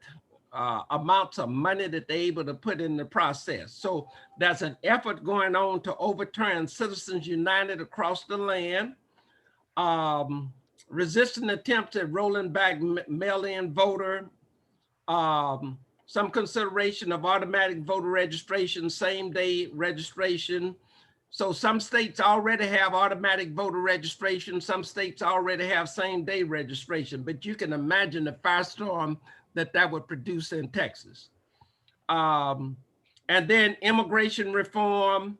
amounts of money that they're able to put in the process. So there's an effort going on to overturn Citizens United across the land, resisting attempts at rolling back mail-in voter, some consideration of automatic voter registration, same-day registration. So some states already have automatic voter registration. Some states already have same-day registration, but you can imagine the firestorm that would produce in Texas. And then immigration reform.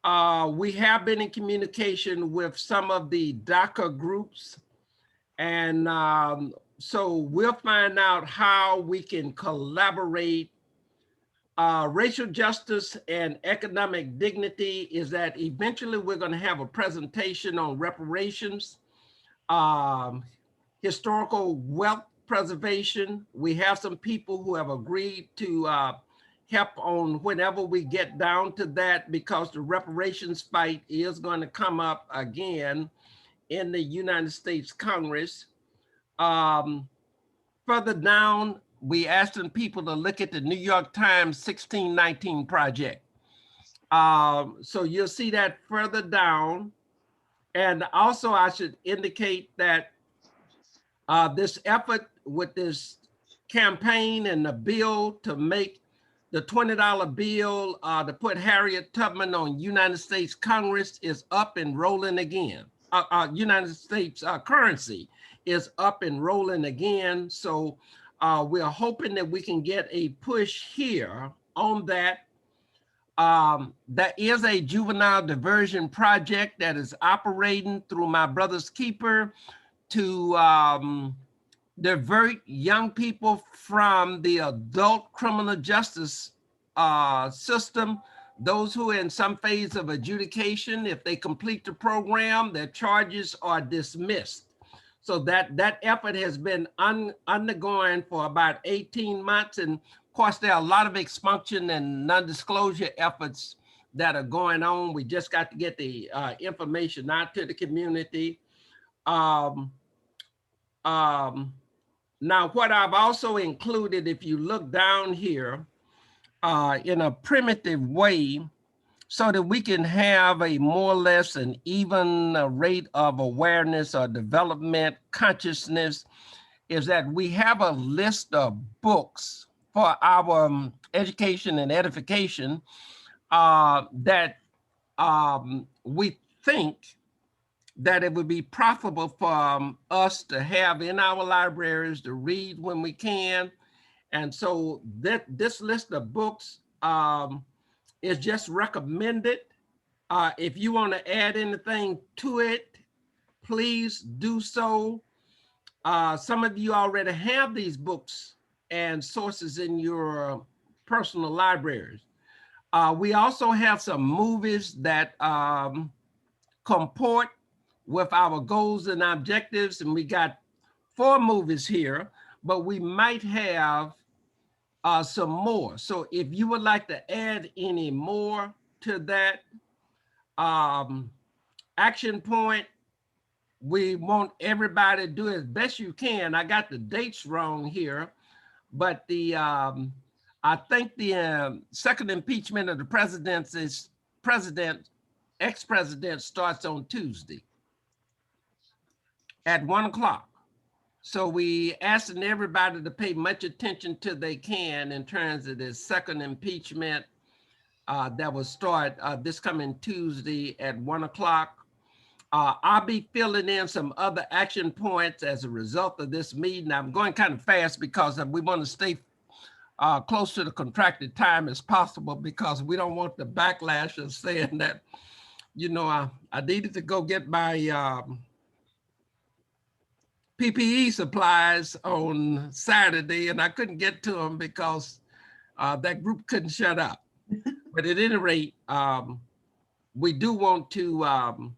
We have been in communication with some of the DACA groups, and so we'll find out how we can collaborate. Racial justice and economic dignity is that eventually we're going to have a presentation on reparations, historical wealth preservation. We have some people who have agreed to help on whenever we get down to that, because the reparations fight is going to come up again in the United States Congress. Further down, we asking people to look at the New York Times 1619 project. So you'll see that further down. And also I should indicate that this effort with this campaign and the bill to make the $20 bill to put Harriet Tubman on United States Congress is up and rolling again. United States currency is up and rolling again. So we're hoping that we can get a push here on that. That is a juvenile diversion project that is operating through my brother's keeper to divert young people from the adult criminal justice system. Those who are in some phase of adjudication, if they complete the program, their charges are dismissed. So that effort has been undergoing for about 18 months. And of course, there are a lot of expunction and non-disclosure efforts that are going on. We just got to get the information out to the community. Now, what I've also included, if you look down here, in a primitive way, so that we can have a more or less an even rate of awareness or development consciousness, is that we have a list of books for our education and edification that we think that it would be profitable for us to have in our libraries to read when we can. And so this list of books is just recommended. If you want to add anything to it, please do so. Some of you already have these books and sources in your personal libraries. We also have some movies that comport with our goals and objectives, and we got 4 movies here, but we might have some more. So if you would like to add any more to that action point, we want everybody to do as best you can. I got the dates wrong here, but I think the second impeachment of the ex-president starts on Tuesday at 1 o'clock. So we asking everybody to pay much attention to they can in terms of this second impeachment. that will start this coming Tuesday at 1 o'clock. I'll be filling in some other action points as a result of this meeting. I'm going kind of fast because we want to stay close to the contracted time as possible, because we don't want the backlash of saying that, you know, I needed to go get my PPE supplies on Saturday and I couldn't get to them because that group couldn't shut up. But at any rate, we do want to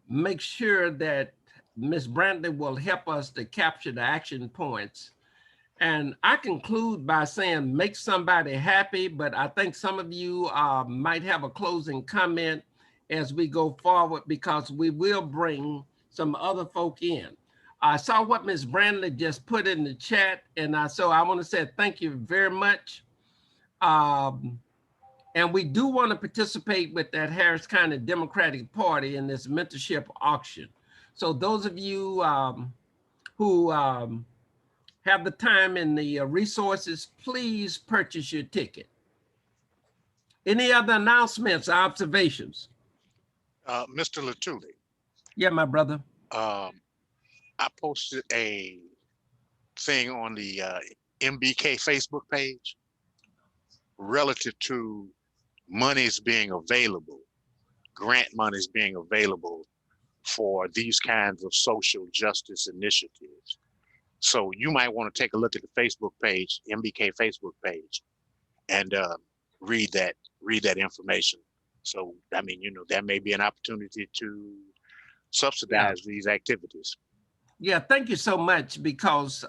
make sure that Ms. Brantley will help us to capture the action points. And I conclude by saying, make somebody happy, but I think some of you might have a closing comment as we go forward, because we will bring some other folk in. I saw what Ms. Brantley just put in the chat, and so I want to say thank you very much. And we do want to participate with that Harris County Democratic Party in this mentorship auction. So those of you who have the time and the resources, please purchase your ticket. Any other announcements, observations? Mr. Latuli. Yeah, my brother. I posted a thing on the MBK Facebook page relative to monies being available, grant monies being available for these kinds of social justice initiatives. So you might want to take a look at the Facebook page, MBK Facebook page, and read that information. So, I mean, you know, that may be an opportunity to subsidize these activities. Yeah, thank you so much, because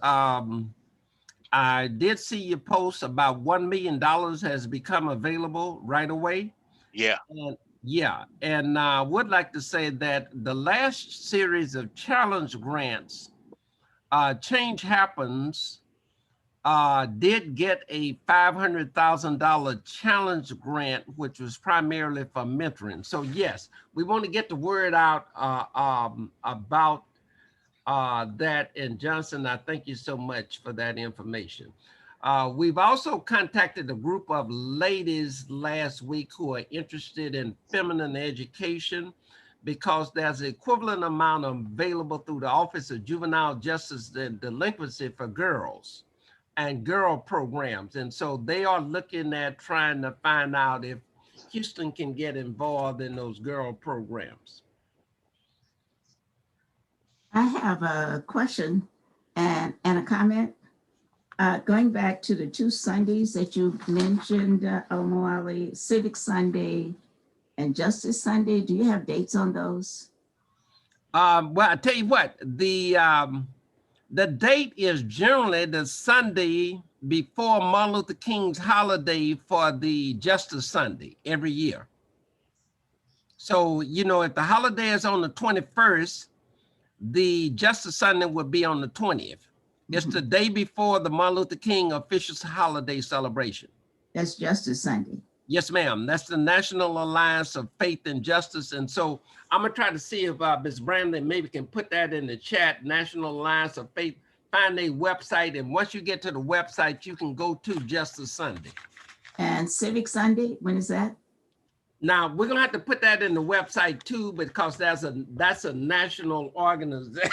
I did see your post about $1 million has become available right away. Yeah. And yeah, and I would like to say that the last series of challenge grants, Change Happens, did get a $500,000 challenge grant, which was primarily for mentoring. So yes, we want to get the word out about that. And Johnson, I thank you so much for that information. We've also contacted a group of ladies last week who are interested in feminine education, because there's an equivalent amount available through the Office of Juvenile Justice and Delinquency for girls and girl programs. And so they are looking at trying to find out if Houston can get involved in those girl programs. I have a question and a comment. Going back to the 2 Sundays that you mentioned, Omoali, Civic Sunday and Justice Sunday, do you have dates on those? Well, I tell you what, the date is generally the Sunday before Martin Luther King's holiday for the Justice Sunday every year. So, you know, if the holiday is on the 21st, the Justice Sunday would be on the 20th. It's the day before the Martin Luther King official holiday celebration. That's Justice Sunday. Yes, ma'am. That's the National Alliance of Faith and Justice. And so I'm gonna try to see if Ms. Brantley maybe can put that in the chat, National Alliance of Faith, find a website. And once you get to the website, you can go to Justice Sunday. And Civic Sunday, when is that? Now, we're gonna have to put that in the website too, because that's a national organization.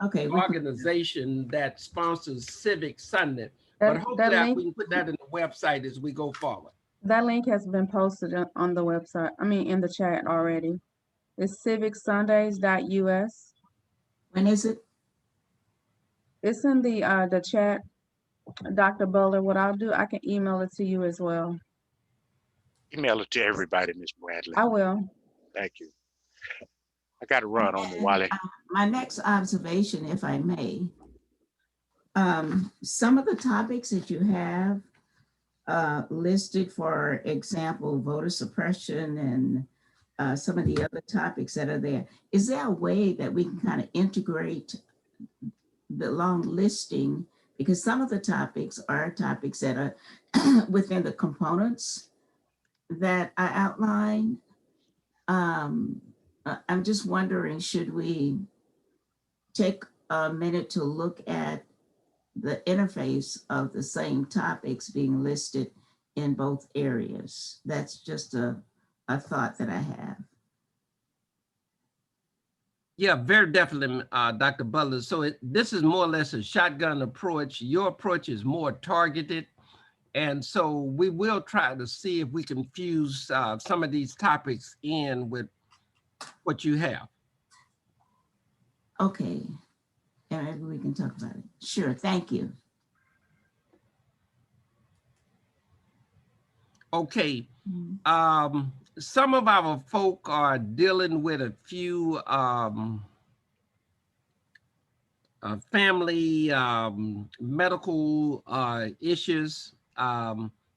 Okay. Organization that sponsors Civic Sunday. But hopefully we can put that in the website as we go forward. That link has been posted on the website, I mean, in the chat already. It's civicsundays.us. When is it? It's in the chat, Dr. Bowler. What I'll do, I can email it to you as well. Email it to everybody, Ms. Bradley. I will. Thank you. I got to run on the Wally. My next observation, if I may, some of the topics that you have listed, for example, voter suppression and some of the other topics that are there, is there a way that we can kind of integrate the long listing? Because some of the topics are topics that are within the components that I outlined. I'm just wondering, should we take a minute to look at the interface of the same topics being listed in both areas. That's just a thought that I have. Yeah, very definitely, Dr. Butler. So this is more or less a shotgun approach. Your approach is more targeted. And so we will try to see if we can fuse some of these topics in with what you have. Okay, and maybe we can talk about it. Sure, thank you. Okay, some of our folk are dealing with a few family medical issues.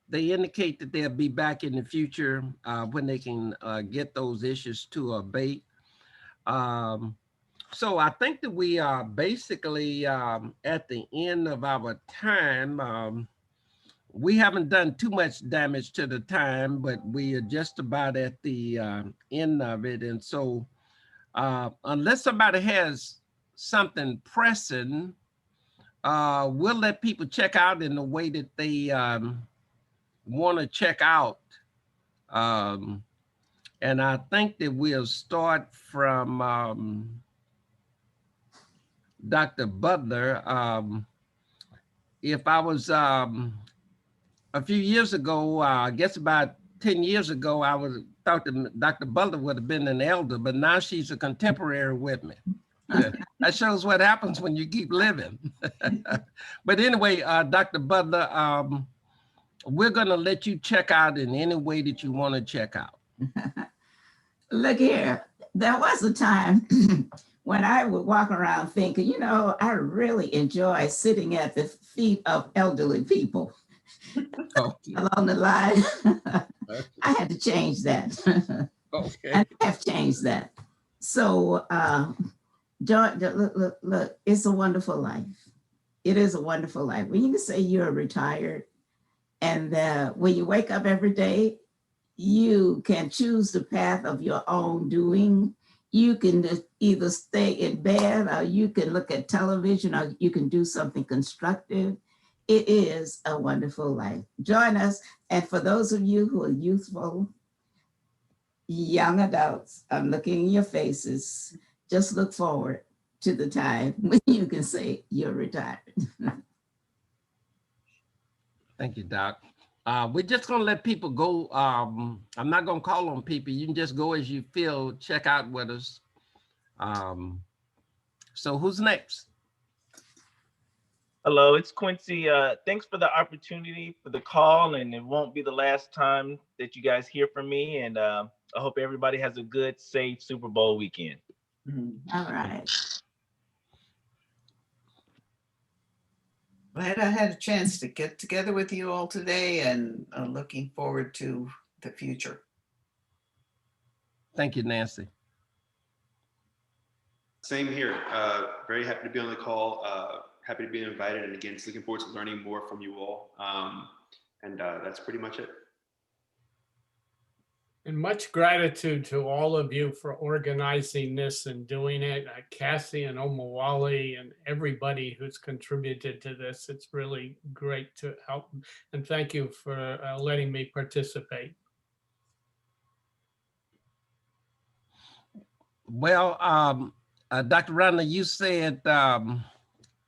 They indicate that they'll be back in the future when they can get those issues to abate. So I think that we are basically at the end of our time. We haven't done too much damage to the time, but we are just about at the end of it. And so unless somebody has something pressing, we'll let people check out in the way that they want to check out. And I think that we'll start from Dr. Butler. If I was a few years ago, I guess about 10 years ago, I thought that Dr. Butler would have been an elder, but now she's a contemporary with me. That shows what happens when you keep living. But anyway, Dr. Butler, we're gonna let you check out in any way that you want to check out. Look here, there was a time when I would walk around thinking, you know, I really enjoy sitting at the feet of elderly people. Okay. Along the line, I had to change that. Okay. And I have changed that. So, look, it's a wonderful life. It is a wonderful life. When you can say you're retired and when you wake up every day, you can choose the path of your own doing. You can either stay in bed or you can look at television or you can do something constructive. It is a wonderful life. Join us. And for those of you who are youthful, young adults, I'm looking in your faces. Just look forward to the time when you can say you're retired. Thank you, Doc. We're just gonna let people go. I'm not gonna call on people. You can just go as you feel, check out with us. So who's next? Hello, it's Quincy. Thanks for the opportunity for the call, and it won't be the last time that you guys hear from me. And I hope everybody has a good, safe Super Bowl weekend. All right. Glad I had a chance to get together with you all today, and looking forward to the future. Thank you, Nancy. Same here. Very happy to be on the call. Happy to be invited, and again, just looking forward to learning more from you all. And that's pretty much it. And much gratitude to all of you for organizing this and doing it. Cassie and Omawali and everybody who's contributed to this. It's really great to help. And thank you for letting me participate. Well, Dr. Randall, you said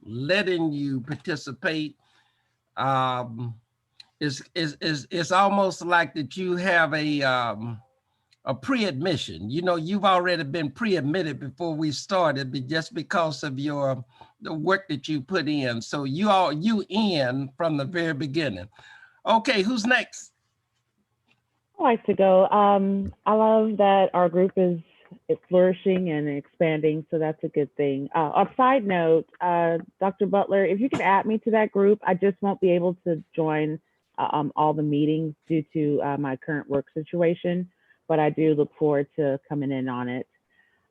letting you participate. It's almost like that you have a pre-admission. You know, you've already been pre-admitted before we started, but just because of the work that you put in. So you in from the very beginning. Okay, who's next? I like to go. I love that our group is flourishing and expanding, so that's a good thing. On a side note, Dr. Butler, if you could add me to that group, I just won't be able to join all the meetings due to my current work situation, but I do look forward to coming in on it.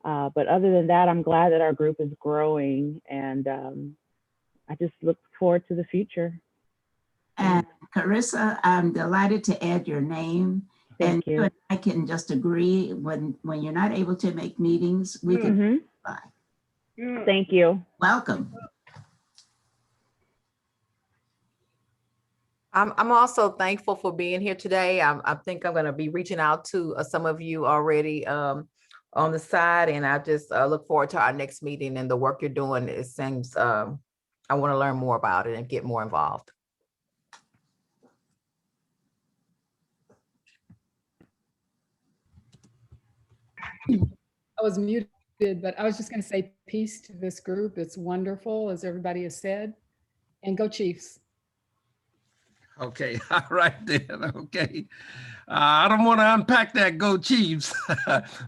But other than that, I'm glad that our group is growing, and I just look forward to the future. And Carissa, I'm delighted to add your name. Thank you. And I can just agree when you're not able to make meetings, we can. Thank you. Welcome. I'm also thankful for being here today. I think I'm going to be reaching out to some of you already on the side, and I just look forward to our next meeting and the work you're doing. It seems I want to learn more about it and get more involved. I was muted, but I was just going to say peace to this group. It's wonderful, as everybody has said, and go Chiefs. Okay, all right then, okay. I don't want to unpack that Go Chiefs,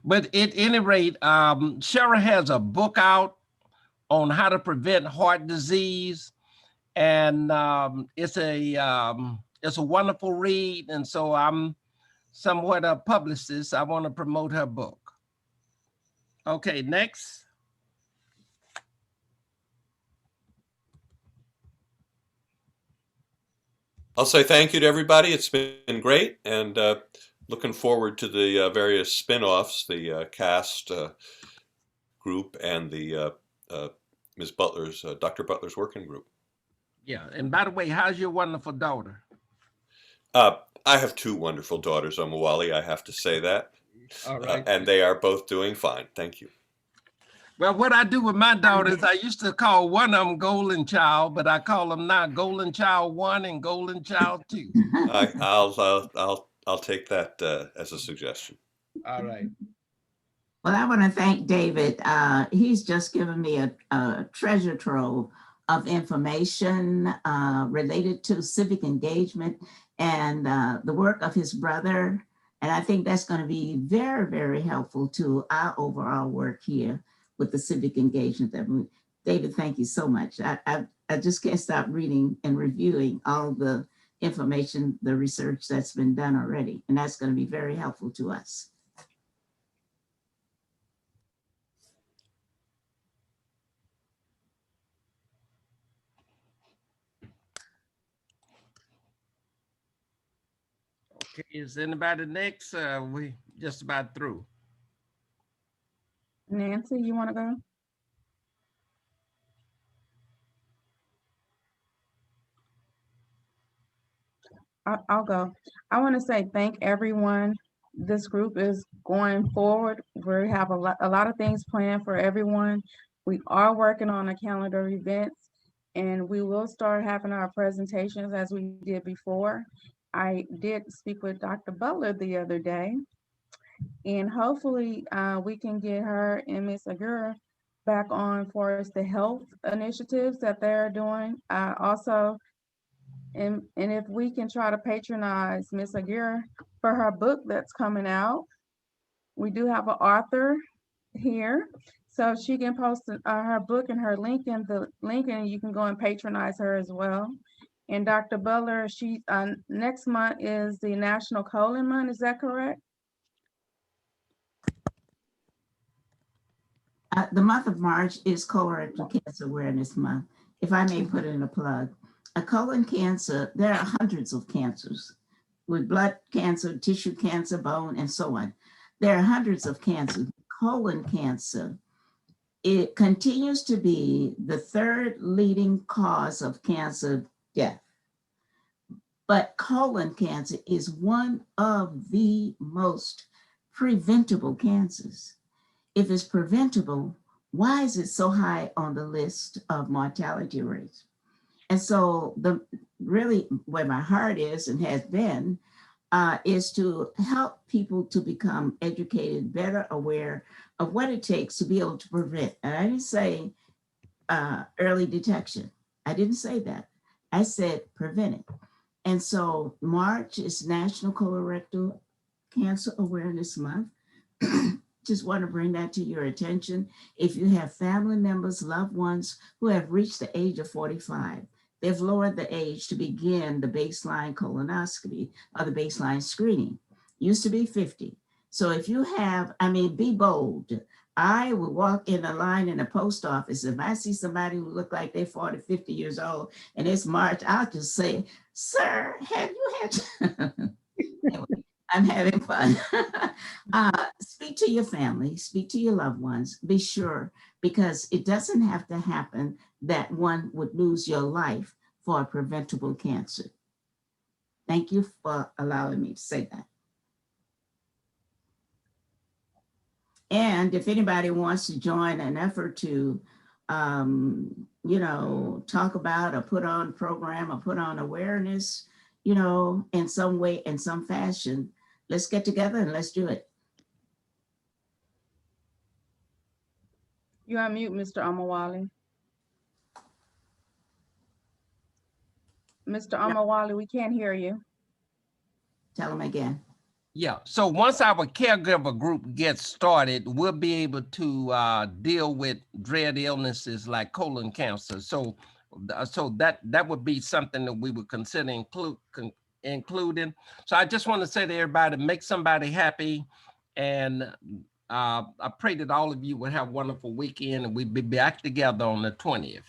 but at any rate, Cheryl has a book out on how to prevent heart disease, and it's a wonderful read, and so I'm somewhat a publicist. I want to promote her book. Okay, next. I'll say thank you to everybody. It's been great, and looking forward to the various spin-offs, the cast group and the Ms. Butler's, Dr. Butler's working group. Yeah, and by the way, how's your wonderful daughter? I have two wonderful daughters, Omawali, I have to say that. All right. And they are both doing fine. Thank you. Well, what I do with my daughters, I used to call one of them Golden Child, but I call them now Golden Child 1 and Golden Child 2. I'll take that as a suggestion. All right. Well, I want to thank David. He's just given me a treasure trove of information related to civic engagement and the work of his brother. And I think that's going to be very, very helpful to our overall work here with the civic engagement. David, thank you so much. I just can't stop reading and reviewing all the information, the research that's been done already. And that's going to be very helpful to us. Okay, is anybody next? We just about through. Nancy, you want to go? I'll go. I want to say thank everyone. This group is going forward. We have a lot of things planned for everyone. We are working on a calendar of events, and we will start having our presentations as we did before. I did speak with Dr. Butler the other day, and hopefully we can get her and Ms. Agur back on for us the health initiatives that they're doing. Also, and if we can try to patronize Miss Aguirre for her book that's coming out. We do have an author here, so she can post her book and her link in the link, and you can go and patronize her as well. And Dr. Butler, she next month is the National Colon Month. Is that correct? The month of March is Colorectal Cancer Awareness Month. If I may put in a plug, a colon cancer, there are hundreds of cancers with blood cancer, tissue cancer, bone, and so on. There are hundreds of cancers. Colon cancer, it continues to be the third leading cause of cancer death. But colon cancer is one of the most preventable cancers. If it's preventable, why is it so high on the list of mortality rates? And so really where my heart is and has been is to help people to become educated, better aware of what it takes to be able to prevent. And I didn't say early detection. I didn't say that. I said prevent it. And so March is National Colorectal Cancer Awareness Month. Just want to bring that to your attention. If you have family members, loved ones who have reached the age of 45, they've lowered the age to begin the baseline colonoscopy or the baseline screening. Used to be 50. So if you have, be bold. I would walk in a line in a post office. If I see somebody who look like they're 40, 50 years old and it's March, I'll just say, sir, have you had anyway, I'm having fun. Speak to your family, speak to your loved ones, be sure, because it doesn't have to happen that one would lose your life for a preventable cancer. Thank you for allowing me to say that. And if anybody wants to join an effort to, you know, talk about or put on program or put on awareness, you know, in some way, in some fashion, let's get together and let's do it. You unmute, Mr. Amawali. Mr. Amawali, we can't hear you. Tell them again. Yeah, so once our caregiver group gets started, we'll be able to deal with dread illnesses like colon cancer. So that would be something that we would consider including. So I just want to say to everybody, make somebody happy. And I pray that all of you will have a wonderful weekend, and we'll be back together on the 20th.